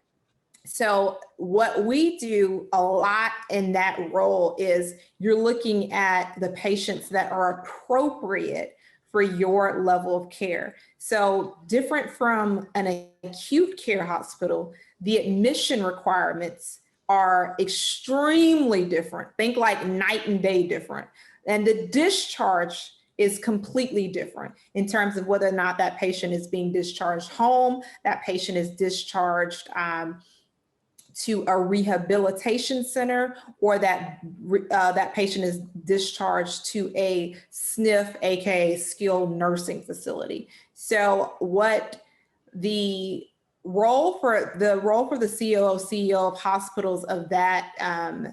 So what we do a lot in that role is you're looking at the patients that are appropriate for your level of care. So different from an acute care hospital, the admission requirements are extremely different. Think like night and day different. And the discharge is completely different in terms of whether or not that patient is being discharged home, that patient is discharged to a rehabilitation center, or that patient is discharged to a SNF, aka skilled nursing facility. So what the role for the CEO of hospitals of that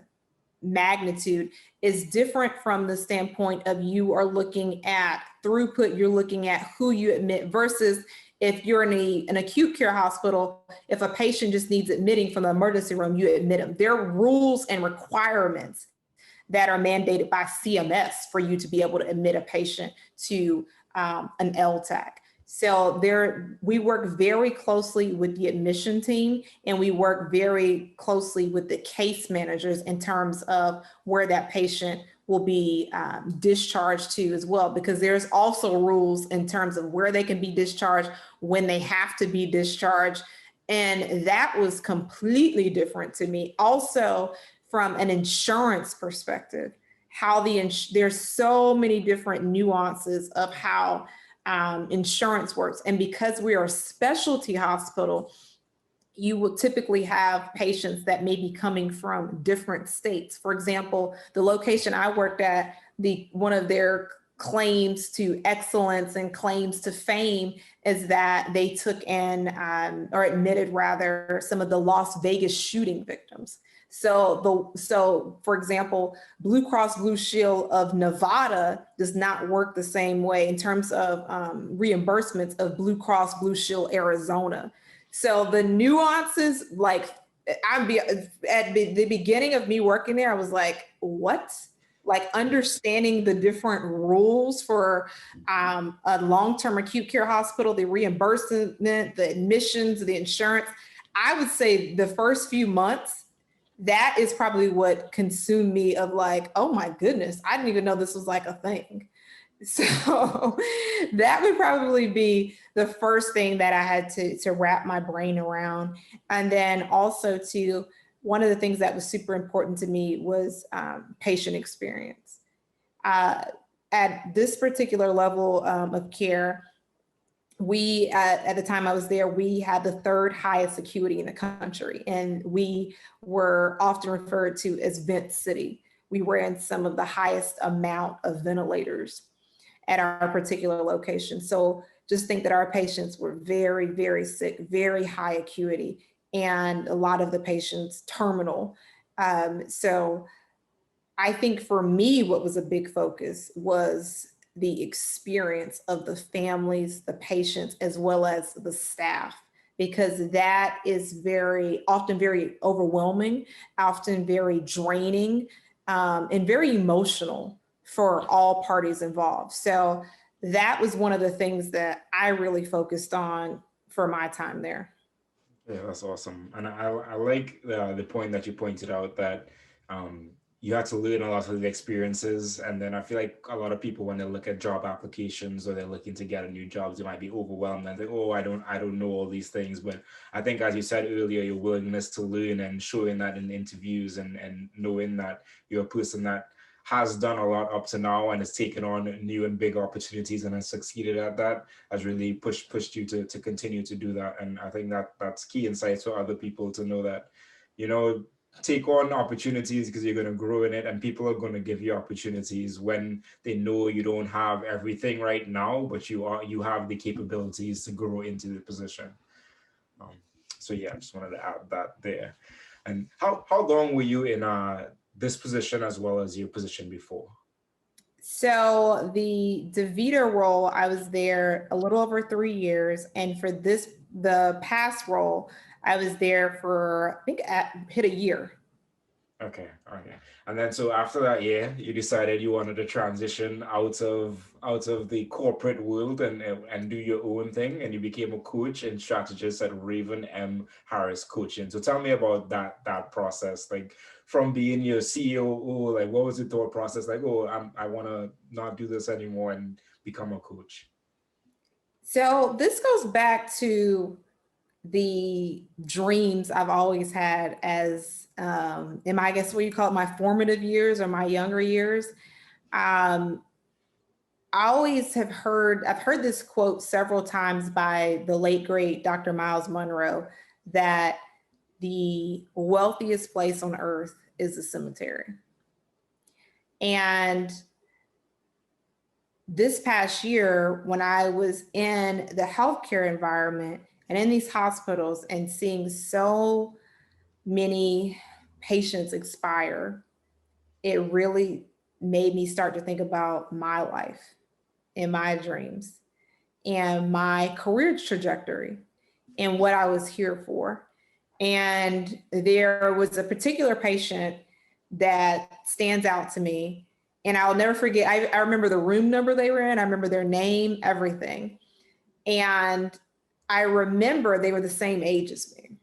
magnitude is different from the standpoint of you are looking at throughput, you're looking at who you admit, versus if you're in an acute care hospital, if a patient just needs admitting from the emergency room, you admit them. There are rules and requirements that are mandated by CMS for you to be able to admit a patient to an LTAC. So we work very closely with the admission team, and we work very closely with the case managers in terms of where that patient will be discharged to as well, because there's also rules in terms of where they can be discharged, when they have to be discharged. And that was completely different to me. Also, from an insurance perspective, how there's so many different nuances of how insurance works. And because we are a specialty hospital, you will typically have patients that may be coming from different states. For example, the location I worked at, one of their claims to excellence and claims to fame is that they took in, or admitted rather, some of the Las Vegas shooting victims. So for example, Blue Cross Blue Shield of Nevada does not work the same way in terms of reimbursements of Blue Cross Blue Shield Arizona. So the nuances, like at the beginning of me working there, I was like, what? Like understanding the different rules for a long-term acute care hospital, the reimbursement, the admissions, the insurance. I would say the first few months, that is probably what consumed me of like, oh my goodness, I didn't even know this was like a thing. So that would probably be the first thing that I had to wrap my brain around. And then also too, one of the things that was super important to me was patient experience. At this particular level of care, we, at the time I was there, we had the third highest acuity in the country, and we were often referred to as Vent City. We were in some of the highest amount of ventilators at our particular location. So just think that our patients were very, very sick, very high acuity, and a lot of the patients terminal. So I think for me, what was a big focus was the experience of the families, the patients, as well as the staff, because that is often very overwhelming, often very draining, and very emotional for all parties involved. So that was one of the things that I really focused on for my time there. Yeah, that's awesome. And I like the point that you pointed out that you had to learn a lot of the experiences. And then I feel like a lot of people, when they look at job applications or they're looking to get a new job, they might be overwhelmed and think, oh, I don't know all these things. But I think, as you said earlier, your willingness to learn and showing that in interviews and knowing that you're a person that has done a lot up to now and has taken on new and big opportunities and has succeeded at that, has really pushed you to continue to do that. And I think that's key insights for other people to know that, take on opportunities because you're going to grow in it, and people are going to give you opportunities when they know you don't have everything right now, but you have the capabilities to grow into the position. So yeah, I just wanted to add that there. And how long were you in this position as well as your position before? So the DaVita role, I was there a little over 3 years. And for the past role, I was there for, I think, hit a year. Okay. And then so after that year, you decided you wanted to transition out of the corporate world and do your own thing, and you became a coach and strategist at Raven M. Harris Coaching. So tell me about that process, like from being your COO, like what was the thought process? Like, oh, I want to not do this anymore and become a coach. So this goes back to the dreams I've always had as I guess what you call it, my formative years or my younger years. I always I've heard this quote several times by the late great Dr. Miles Monroe, that the wealthiest place on earth is a cemetery. And this past year, when I was in the healthcare environment and in these hospitals and seeing so many patients expire, it really made me start to think about my life and my dreams and my career trajectory and what I was here for. And there was a particular patient that stands out to me, and I'll never forget. I remember the room number they were in. I remember their name, everything. And I remember they were the same age as me.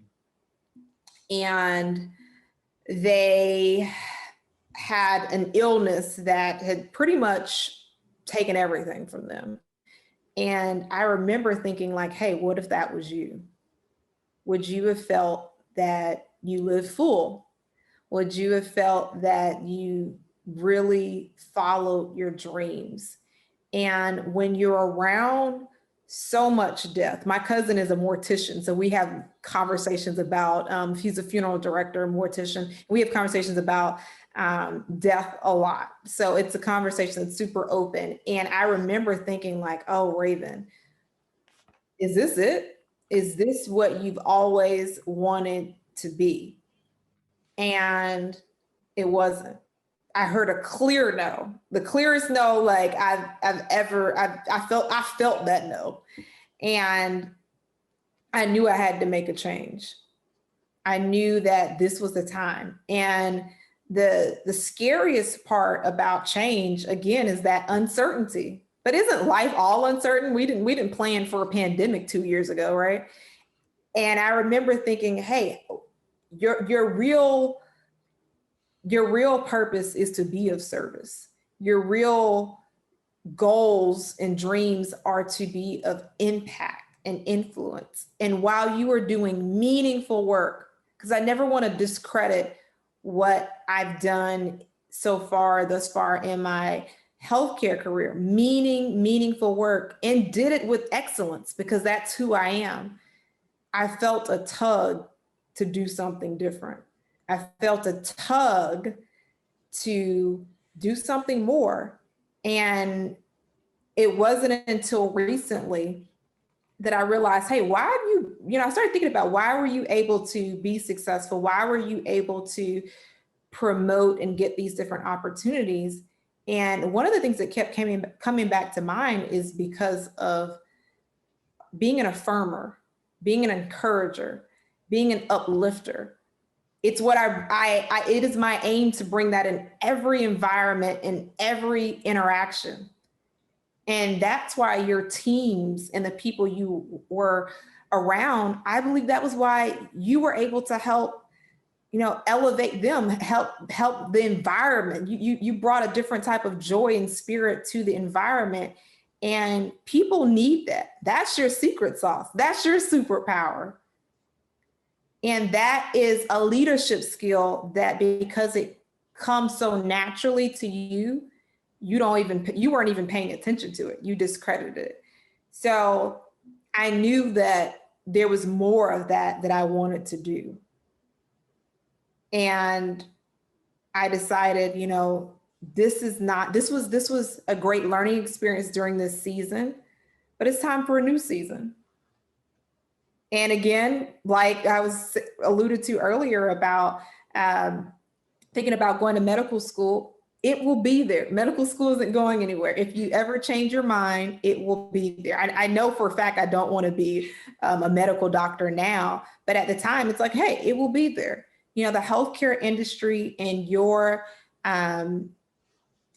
And they had an illness that had pretty much taken everything from them. And I remember thinking like, hey, what if that was you? Would you have felt that you lived full? Would you have felt that you really followed your dreams? And when you're around so much death, my cousin is a mortician, so we have conversations about, he's a funeral director, mortician. We have conversations about death a lot. So it's a conversation that's super open. And I remember thinking like, oh, Raven, is this it? Is this what you've always wanted to be? And it wasn't. I heard a clear no, the clearest no like I felt that no. And I knew I had to make a change. I knew that this was the time. And the scariest part about change, again, is that uncertainty. But isn't life all uncertain? We didn't plan for a pandemic 2 years ago, right? And I remember thinking, hey, your real purpose is to be of service. Your real goals and dreams are to be of impact and influence. And while you are doing meaningful work, because I never want to discredit what I've done thus far in my healthcare career, meaningful work, and did it with excellence because that's who I am. I felt a tug to do something different. I felt a tug to do something more. And it wasn't until recently that I realized, hey, why have I started thinking about why were you able to be successful? Why were you able to promote and get these different opportunities? And one of the things that kept coming back to mind is because of being an affirmer, being an encourager, being an uplifter. It's what it is my aim to bring that in every environment, in every interaction. And that's why your teams and the people you were around, I believe that was why you were able to help, elevate them, help the environment. You brought a different type of joy and spirit to the environment, and people need that. That's your secret sauce. That's your superpower. And that is a leadership skill that, because it comes so naturally to you, you weren't even paying attention to it. You discredited it. So I knew that there was more of that I wanted to do. And I decided, this was a great learning experience during this season, but it's time for a new season. And again, like I was alluded to earlier about thinking about going to medical school, it will be there. Medical school isn't going anywhere. If you ever change your mind, it will be there. I know for a fact I don't want to be a medical doctor now, but at the time it's like, hey, it will be there. The healthcare industry and your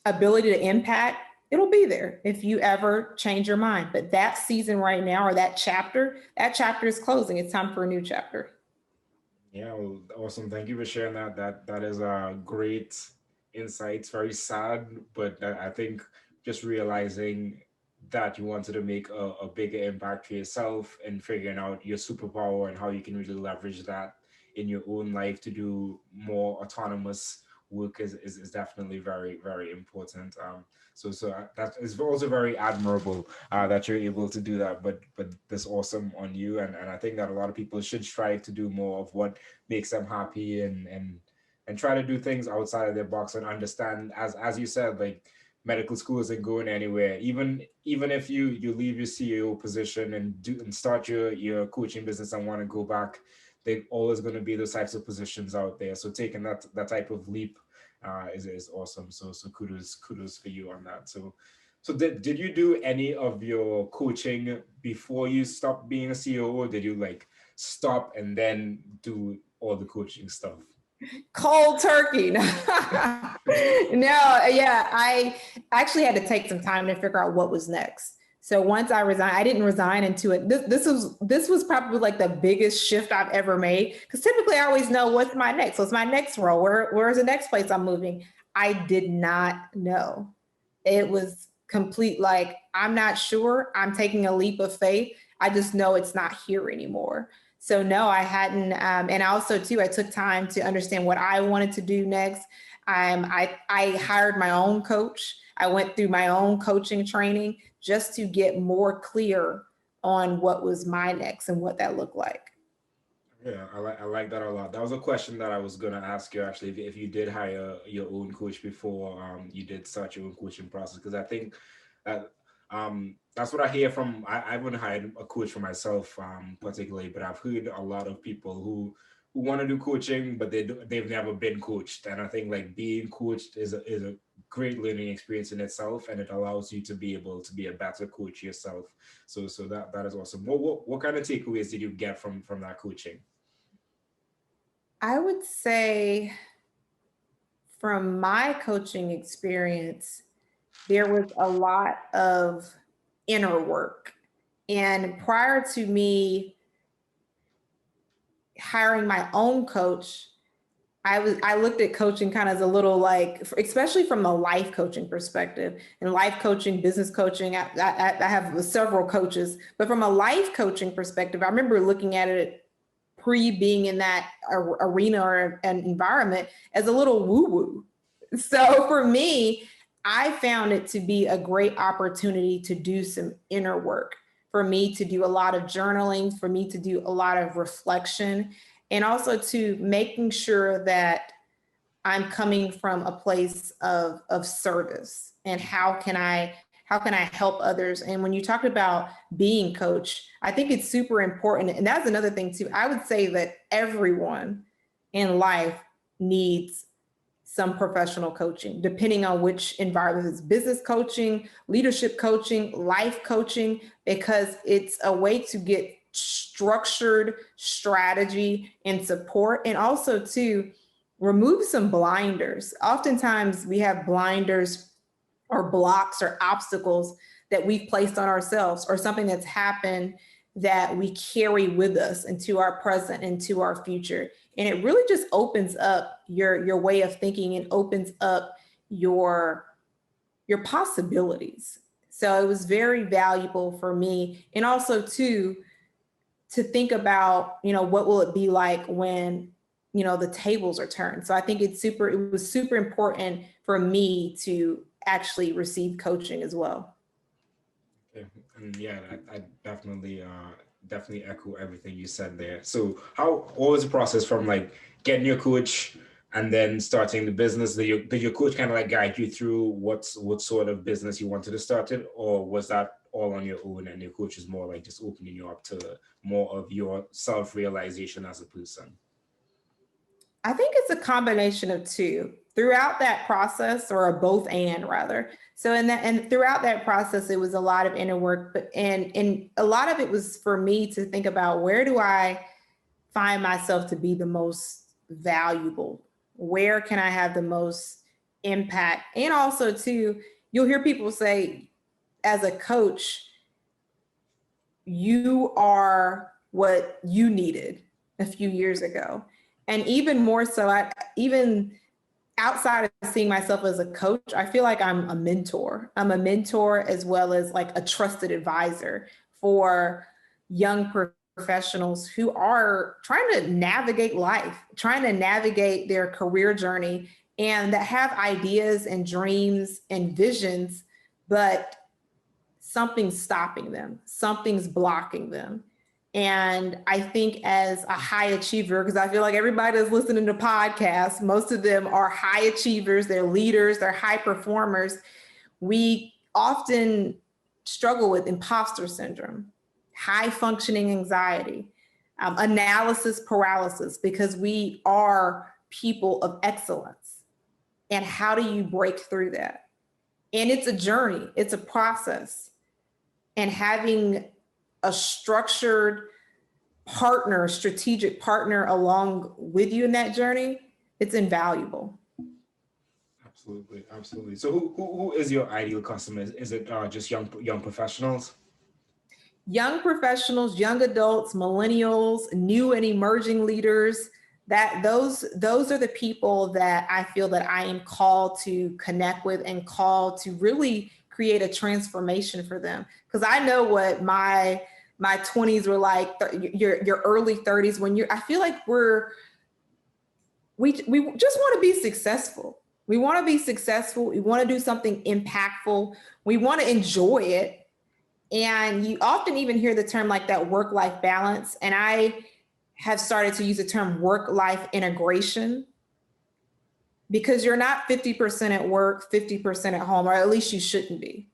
ability to impact, it'll be there if you ever change your mind. But that season right now, or that chapter is closing. It's time for a new chapter. Yeah, well, awesome. Thank you for sharing that. That is a great insight. It's very sad, but I think just realizing that you wanted to make a bigger impact for yourself and figuring out your superpower and how you can really leverage that in your own life to do more autonomous work is definitely very, very important. So that is also very admirable that you're able to do that, but that's awesome on you. And I think that a lot of people should strive to do more of what makes them happy and try to do things outside of their box and understand, as you said, like medical school isn't going anywhere. Even if you leave your CEO position and start your coaching business and want to go back, there's always going to be those types of positions out there. So taking that type of leap is awesome. So kudos for you on that. So did you do any of your coaching before you stopped being a CEO, or did you like stop and then do all the coaching stuff? Cold turkey. No, yeah, I actually had to take some time to figure out what was next. So once I resigned, I didn't resign into it. This was probably like the biggest shift I've ever made, because typically I always know what's my next. What's my next role? Where's the next place I'm moving? I did not know. It was complete, like, I'm not sure. I'm taking a leap of faith. I just know it's not here anymore. So no, I hadn't. And also too, I took time to understand what I wanted to do next. I hired my own coach. I went through my own coaching training just to get more clear on what was my next and what that looked like. Yeah, I like that a lot. That was a question that I was going to ask you, actually, if you did hire your own coach before you did start your own coaching process, because I think that that's what I hear from, I wouldn't hire a coach for myself particularly, but I've heard a lot of people who want to do coaching, but they've never been coached. And I think like being coached is a great learning experience in itself, and it allows you to be able to be a better coach yourself. So that is awesome. What kind of takeaways did you get from that coaching? I would say from my coaching experience, there was a lot of inner work. And prior to me hiring my own coach, I looked at coaching kind of as a little like, especially from the life coaching perspective, and life coaching, business coaching. I have several coaches, but from a life coaching perspective, I remember looking at it pre being in that arena or an environment as a little woo-woo. So for me, I found it to be a great opportunity to do some inner work, for me to do a lot of journaling, for me to do a lot of reflection, and also to making sure that I'm coming from a place of service, and how can I help others? And when you talked about being coach, I think it's super important. And that's another thing too. I would say that everyone in life needs some professional coaching, depending on which environment. It's business coaching, leadership coaching, life coaching, because it's a way to get structured strategy and support, and also to remove some blinders. Oftentimes we have blinders or blocks or obstacles that we've placed on ourselves, or something that's happened that we carry with us into our present, into our future. And it really just opens up your way of thinking and opens up your possibilities. So it was very valuable for me. And also too, to think about, what will it be like when, the tables are turned. So I think it was super important for me to actually receive coaching as well. Okay. And yeah, I definitely echo everything you said there. So what was the process from like getting your coach and then starting the business? Did your coach kind of like guide you through what sort of business you wanted to start it, or was that all on your own and your coach is more like just opening you up to more of your self-realization as a person? I think it's a combination of two. Throughout that process, or a both and rather. So throughout that process, it was a lot of inner work, but and a lot of it was for me to think about, where do I find myself to be the most valuable? Where can I have the most impact? And also too, you'll hear people say, as a coach, you are what you needed a few years ago. And even more so, even outside of seeing myself as a coach, I feel like I'm a mentor. I'm a mentor as well as like a trusted advisor for young professionals who are trying to navigate life, trying to navigate their career journey, and that have ideas and dreams and visions, but something's stopping them, something's blocking them. And I think as a high achiever, because I feel like everybody that's listening to podcasts, most of them are high achievers, they're leaders, they're high performers. We often struggle with imposter syndrome, high functioning anxiety, analysis paralysis, because we are people of excellence. And how do you break through that? And it's a journey, it's a process. And having a structured partner, strategic partner along with you in that journey, it's invaluable. Absolutely, absolutely. So who is your ideal customer? Is it just young professionals? Young professionals, young adults, millennials, new and emerging leaders. Those are the people that I feel that I am called to connect with and called to really create a transformation for them. Because I know what my 20s were like, your early 30s, when I feel like we just want to be successful. We want to be successful. We want to do something impactful. We want to enjoy it. And you often even hear the term like that work-life balance. And I have started to use the term work-life integration, because you're not 50% at work, 50% at home, or at least you shouldn't be.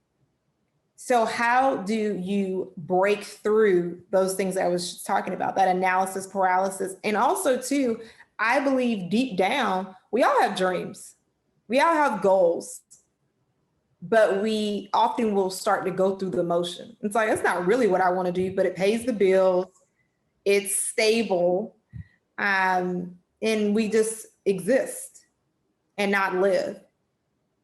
So how do you break through those things that I was talking about, that analysis paralysis? And also too, I believe deep down, we all have dreams. We all have goals, but we often will start to go through the motion. It's like, that's not really what I want to do, but it pays the bills. It's stable. And we just exist and not live.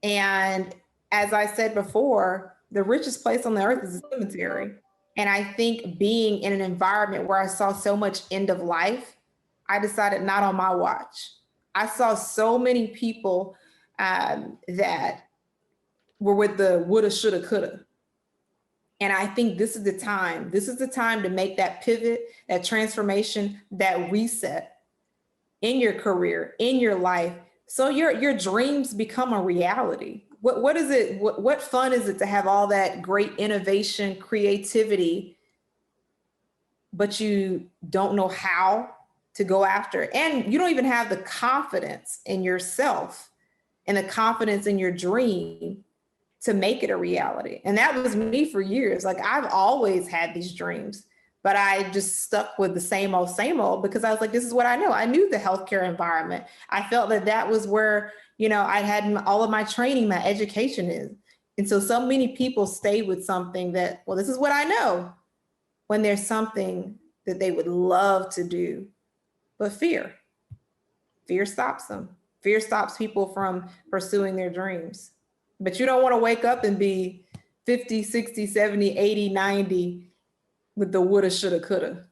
And as I said before, the richest place on the earth is a cemetery. And I think being in an environment where I saw so much end of life, I decided not on my watch. I saw so many people that were with the woulda, shoulda, coulda. And I think this is the time. This is the time to make that pivot, that transformation, that reset in your career, in your life, so your dreams become a reality. What is it? What fun is it to have all that great innovation, creativity, but you don't know how to go after it? And you don't even have the confidence in yourself and the confidence in your dream to make it a reality. And that was me for years. Like, I've always had these dreams, but I just stuck with the same old, because I was like, this is what I know. I knew the healthcare environment. I felt that was where, I had all of my training, my education is. And so many people stay with something that, well, this is what I know, when there's something that they would love to do, but fear stops them. Fear stops people from pursuing their dreams. But you don't want to wake up and be 50, 60, 70, 80, 90 with the woulda, shoulda, coulda.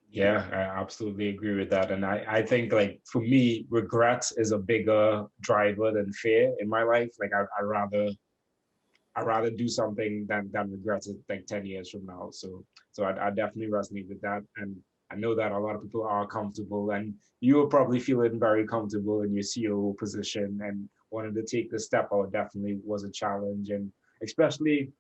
Yeah, I absolutely agree with that. And I think like for me, regret is a bigger driver than fear in my life. Like I'd rather do something than regret it like 10 years from now. So I definitely resonate with that. And I know that a lot of people are comfortable, and you were probably feeling very comfortable in your CEO position, and wanted to take the step out definitely was a challenge. And especially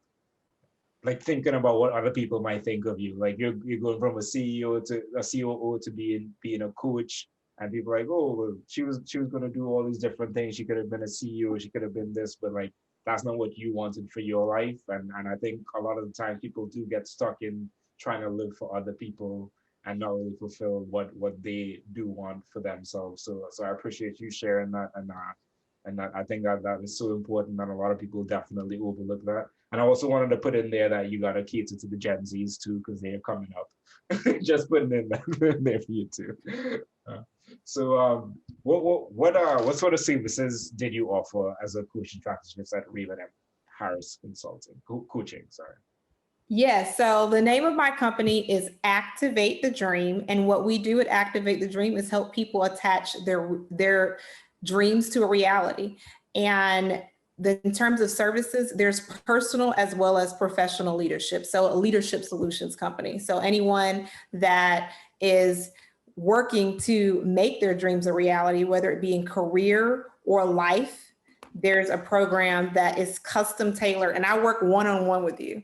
like thinking about what other people might think of you. Like you're going from a CEO to a COO to being a coach, and people are like, oh, well, she was going to do all these different things. She could have been a CEO. She could have been this, but like that's not what you wanted for your life. And I think a lot of the time people do get stuck in trying to live for other people and not really fulfill what they do want for themselves. So I appreciate you sharing that, and I think that is so important, and a lot of people definitely overlook that. And I also wanted to put in there that you got to cater to the Gen Zs too, because they're coming up. Just putting in there for you too. What sort of services did you offer as a coaching strategist at Raven M. Harris Consulting? Coaching, sorry. Yes. So the name of my company is Activate the Dream. And what we do at Activate the Dream is help people attach their dreams to a reality. And in terms of services, there's personal as well as professional leadership. So a leadership solutions company. So anyone that is working to make their dreams a reality, whether it be in career or life, there's a program that is custom tailored, and I work one-on-one with you.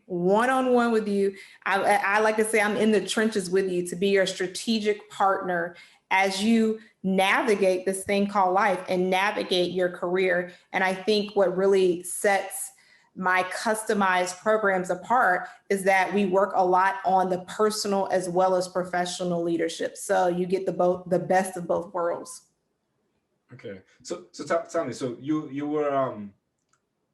I like to say I'm in the trenches with you to be your strategic partner as you navigate this thing called life and navigate your career. And I think what really sets my customized programs apart is that we work a lot on the personal as well as professional leadership. So you get the best of both worlds. Okay, so tell me, so you were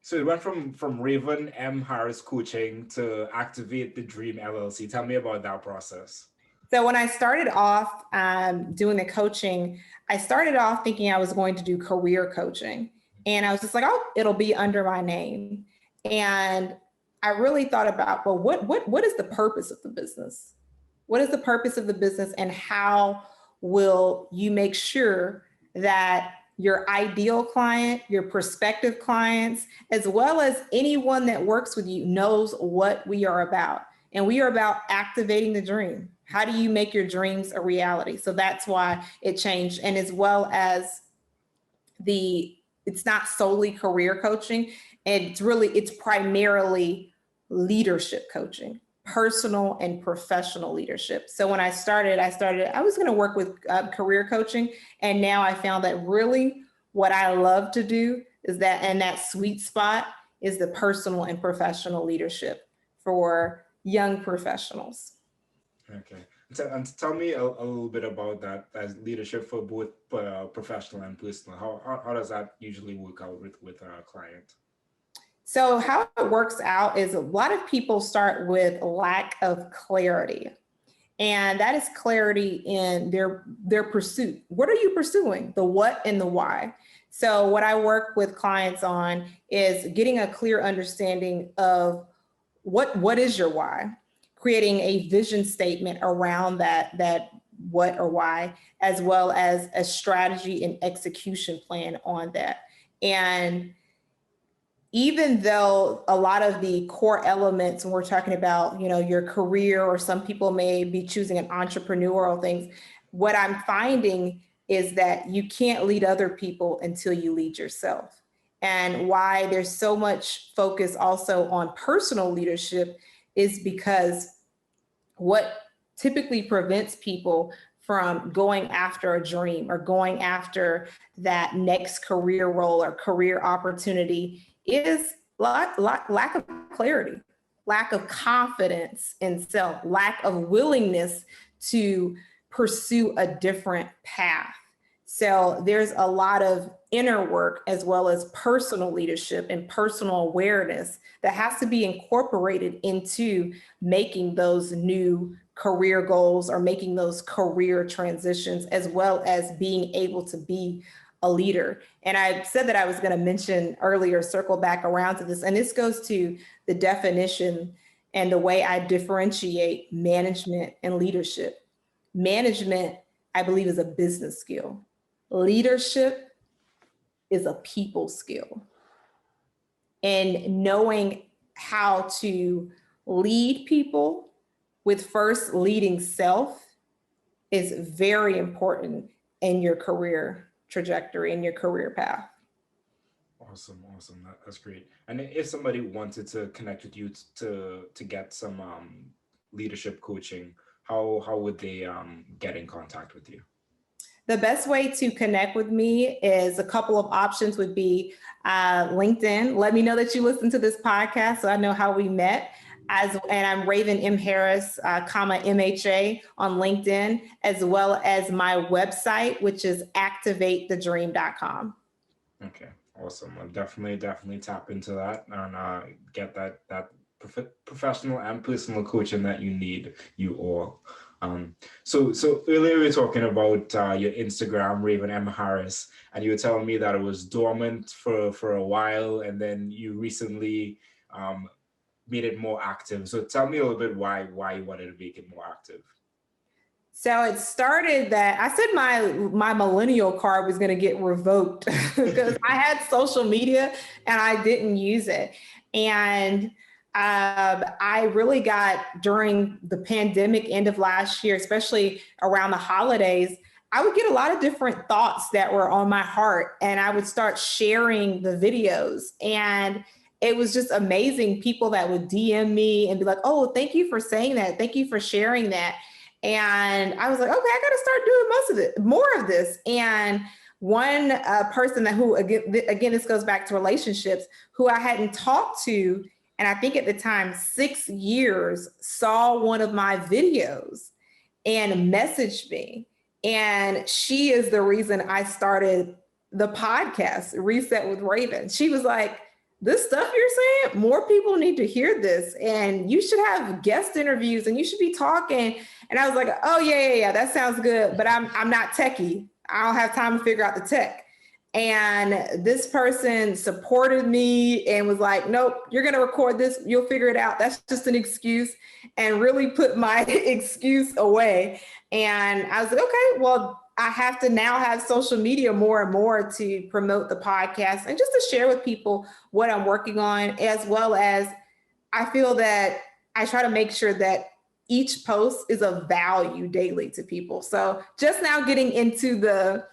so it went from Raven M. Harris Coaching to Activate the Dream LLC. Tell me about that process. So when I started off doing the coaching, I started off thinking I was going to do career coaching, and I was just like, oh, it'll be under my name. And I really thought about, well, what is the purpose of the business? What is the purpose of the business, and how will you make sure that your ideal client, your prospective clients, as well as anyone that works with you knows what we are about? And we are about activating the dream. How do you make your dreams a reality? So that's why it changed. And as well as it's not solely career coaching. It's primarily leadership coaching, personal and professional leadership. So when I was going to work with career coaching. And now I found that really what I love to do is that sweet spot is the personal and professional leadership for young professionals. Okay. And tell me a little bit about that as leadership for both professional and personal. How does that usually work out with a client? So how it works out is a lot of people start with lack of clarity. And that is clarity in their pursuit. What are you pursuing? The what and the why. So what I work with clients on is getting a clear understanding of what is your why, creating a vision statement around that what or why, as well as a strategy and execution plan on that. And even though a lot of the core elements, when we're talking about, your career, or some people may be choosing an entrepreneurial things, what I'm finding is that you can't lead other people until you lead yourself. And why there's so much focus also on personal leadership is because what typically prevents people from going after a dream or going after that next career role or career opportunity is lack of clarity, lack of confidence in self, lack of willingness to pursue a different path. So there's a lot of inner work as well as personal leadership and personal awareness that has to be incorporated into making those new career goals or making those career transitions, as well as being able to be a leader. And I said that I was going to mention earlier, circle back around to this, and this goes to the definition and the way I differentiate management and leadership. Management, I believe, is a business skill. Leadership is a people skill. And knowing how to lead people with first leading self is very important in your career trajectory, in your career path. Awesome. That's great. And if somebody wanted to connect with you to get some leadership coaching, how would they get in contact with you? The best way to connect with me is a couple of options would be LinkedIn. Let me know that you listen to this podcast so I know how we met. And I'm Raven M. Harris, MHA on LinkedIn, as well as my website, which is activatethedream.com. Okay, awesome. I'll definitely tap into that and get that professional and personal coaching that you need, you all. So earlier we were talking about your Instagram, Raven M. Harris, and you were telling me that it was dormant for a while, and then you recently made it more active. So tell me a little bit why you wanted to make it more active. So it started that I said my Millennial card was going to get revoked because I had social media and I didn't use it. And I really got, during the pandemic end of last year, especially around the holidays, I would get a lot of different thoughts that were on my heart, and I would start sharing the videos. And it was just amazing, people that would DM me and be like, oh, thank you for saying that. Thank you for sharing that. And I was like, okay, I got to start doing more of this. And one person who, again, this goes back to relationships, who I hadn't talked to, and I think at the time, 6 years, saw one of my videos and messaged me. And she is the reason I started the podcast, Reset with Raven. She was like, this stuff you're saying, more people need to hear this, and you should have guest interviews and you should be talking. And I was like, oh yeah, that sounds good, but I'm not techie. I don't have time to figure out the tech. And this person supported me and was like, nope, you're going to record this. You'll figure it out. That's just an excuse, and really put my excuse away. And I was like, okay, well, I have to now have social media more and more to promote the podcast and just to share with people what I'm working on, as well as I feel that I try to make sure that each post is of value daily to people. So just now getting into the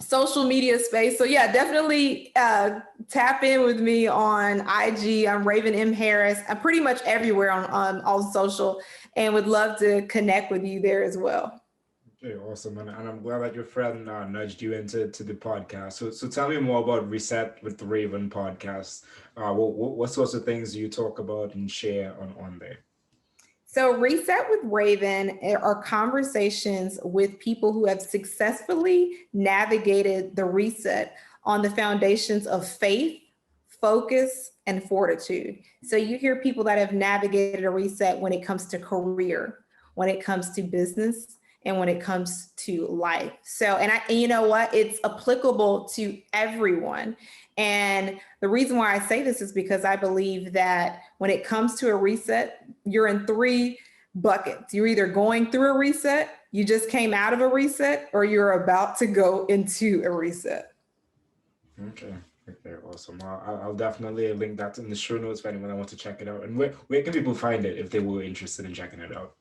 social media space. So yeah, definitely tap in with me on IG. I'm Raven M. Harris. I'm pretty much everywhere on all social, and would love to connect with you there as well. Okay, awesome. And I'm glad that your friend nudged you into the podcast. So tell me more about Reset with the Raven podcast. What sorts of things do you talk about and share on there? So Reset with Raven are conversations with people who have successfully navigated the reset on the foundations of faith, focus, and fortitude. So you hear people that have navigated a reset when it comes to career, when it comes to business, and when it comes to life. So, and you know what? It's applicable to everyone. And the reason why I say this is because I believe that when it comes to a reset, you're in 3 buckets. You're either going through a reset, you just came out of a reset, or you're about to go into a reset. Okay, awesome. I'll definitely link that in the show notes for anyone that wants to check it out. And where can people find it if they were interested in checking it out?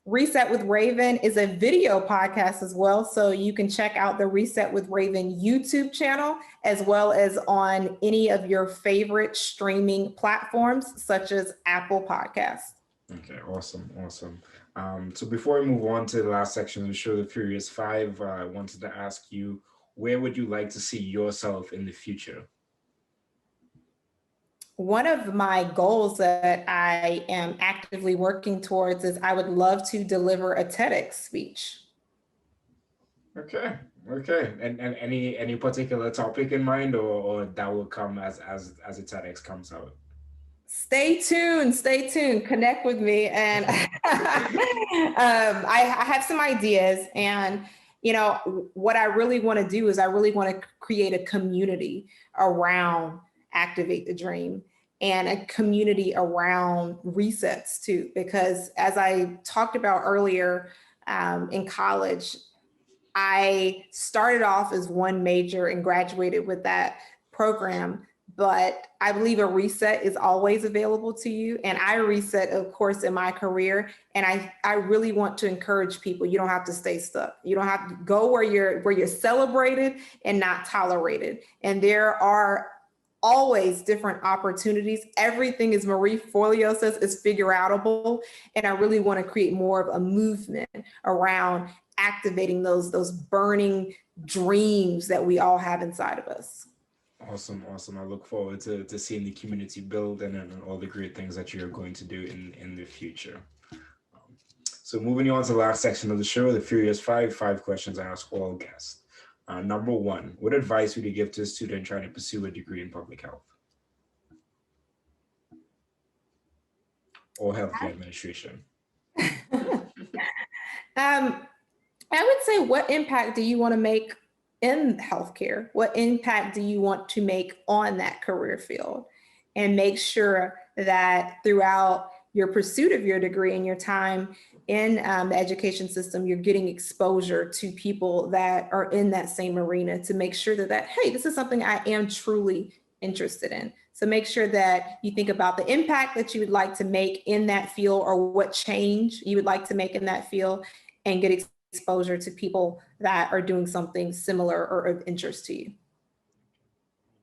Reset with Raven is a video podcast as well. So you can check out the Reset with Raven YouTube channel, as well as on any of your favorite streaming platforms, such as Apple Podcasts. Okay, awesome. So before we move on to the last section of the show, the Furious 5, I wanted to ask you, where would you like to see yourself in the future? One of my goals that I am actively working towards is I would love to deliver a TEDx speech. Okay. And any particular topic in mind, or that will come as a TEDx comes out? Stay tuned, connect with me. And I have some ideas, and you know, what I really want to do is I really want to create a community around Activate the Dream. and a community around resets too. Because as I talked about earlier, in college, I started off as one major and graduated with that program, but I believe a reset is always available to you. And I reset, of course, in my career. And I really want to encourage people. You don't have to stay stuck. You don't have to go where you're celebrated and not tolerated. And there are always different opportunities. Everything, as Marie Forleo says, is figure outable. And I really want to create more of a movement around activating those burning dreams that we all have inside of us. Awesome. I look forward to seeing the community build and all the great things that you're going to do in the future. So moving on to the last section of the show, the Furious Five questions I ask all guests. Number one, what advice would you give to a student trying to pursue a degree in public health or healthcare administration? I would say, what impact do you want to make in healthcare? What impact do you want to make on that career field? And make sure that throughout your pursuit of your degree and your time in the education system, you're getting exposure to people that are in that same arena to make sure that, hey, this is something I am truly interested in. So make sure that you think about the impact that you would like to make in that field, or what change you would like to make in that field, and get exposure to people that are doing something similar or of interest to you.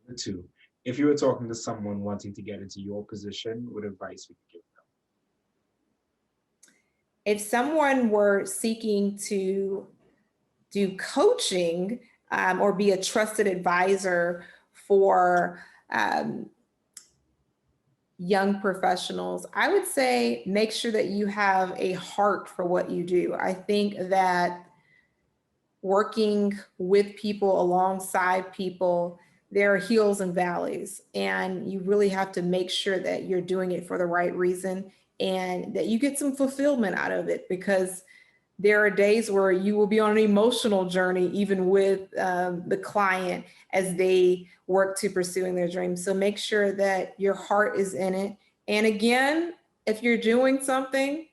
Number two, if you were talking to someone wanting to get into your position, what advice would you give them? If someone were seeking to do coaching or be a trusted advisor for young professionals, I would say make sure that you have a heart for what you do. I think that working with people, alongside people, there are hills and valleys, and you really have to make sure that you're doing it for the right reason and that you get some fulfillment out of it, because there are days where you will be on an emotional journey, even with the client as they work to pursuing their dreams. So make sure that your heart is in it. And again, if you're doing something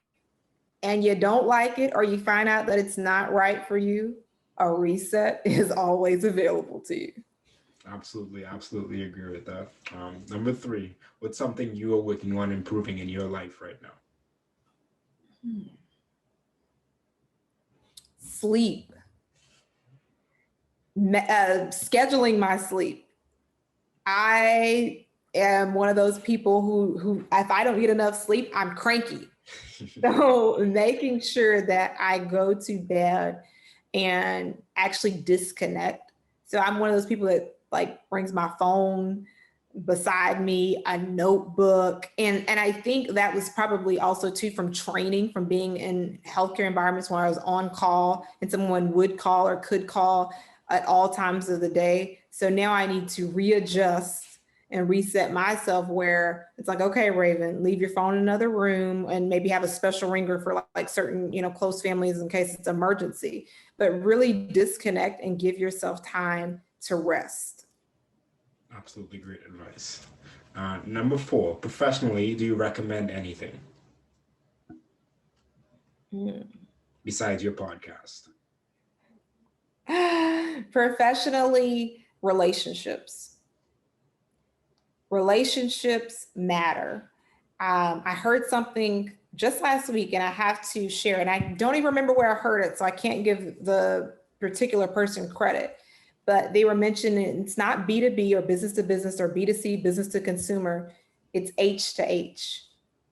and you don't like it, or you find out that it's not right for you, a reset is always available to you. Absolutely agree with that. Number three, what's something you are working on improving in your life right now? Sleep. Scheduling my sleep. I am one of those people who if I don't get enough sleep, I'm cranky. So making sure that I go to bed and actually disconnect. So I'm one of those people that brings my phone beside me, a notebook. And I think that was probably also too from training, from being in healthcare environments where I was on call and someone would call or could call at all times of the day. So now I need to readjust and reset myself where it's okay, Raven, leave your phone in another room and maybe have a special ringer for certain, close families in case it's emergency, but really disconnect and give yourself time to rest. Absolutely great advice. Number four, professionally, do you recommend anything besides your podcast? Professionally, relationships. Relationships matter. I heard something just last week, and I have to share, and I don't even remember where I heard it, so I can't give the particular person credit. But they were mentioning it's not B2B or business to business or B2C, business to consumer. It's H to H,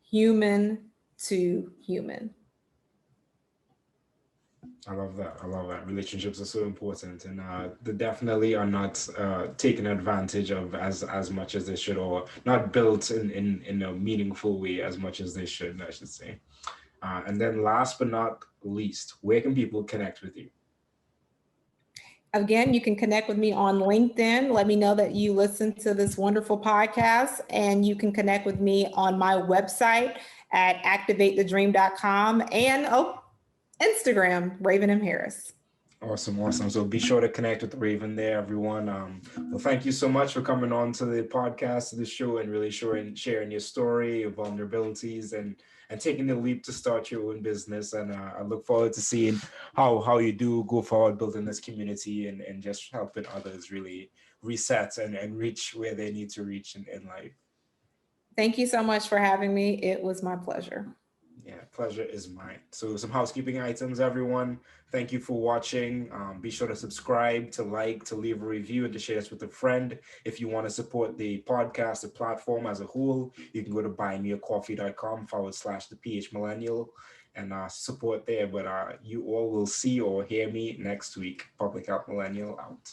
human to human. I love that. Relationships are so important, and they definitely are not taken advantage of as much as they should, or not built in a meaningful way as much as they should, I should say. And then last but not least, where can people connect with you? Again, you can connect with me on LinkedIn. Let me know that you listen to this wonderful podcast, and you can connect with me on my website at activatethedream.com and Instagram, Raven M. Harris. Awesome. So be sure to connect with Raven there, everyone. Well, thank you so much for coming on to the podcast, to the show, and really sharing your story, your vulnerabilities, and taking the leap to start your own business. And I look forward to seeing how you do go forward building this community and just helping others really reset and reach where they need to reach in life. Thank you so much for having me. It was my pleasure. Yeah, pleasure is mine. So some housekeeping items, everyone. Thank you for watching. Be sure to subscribe, to like, to leave a review, and to share this with a friend. If you want to support the podcast, the platform as a whole, you can go to buymeacoffee.com/the PH Millennial and support there. But you all will see or hear me next week. Public Health Millennial out.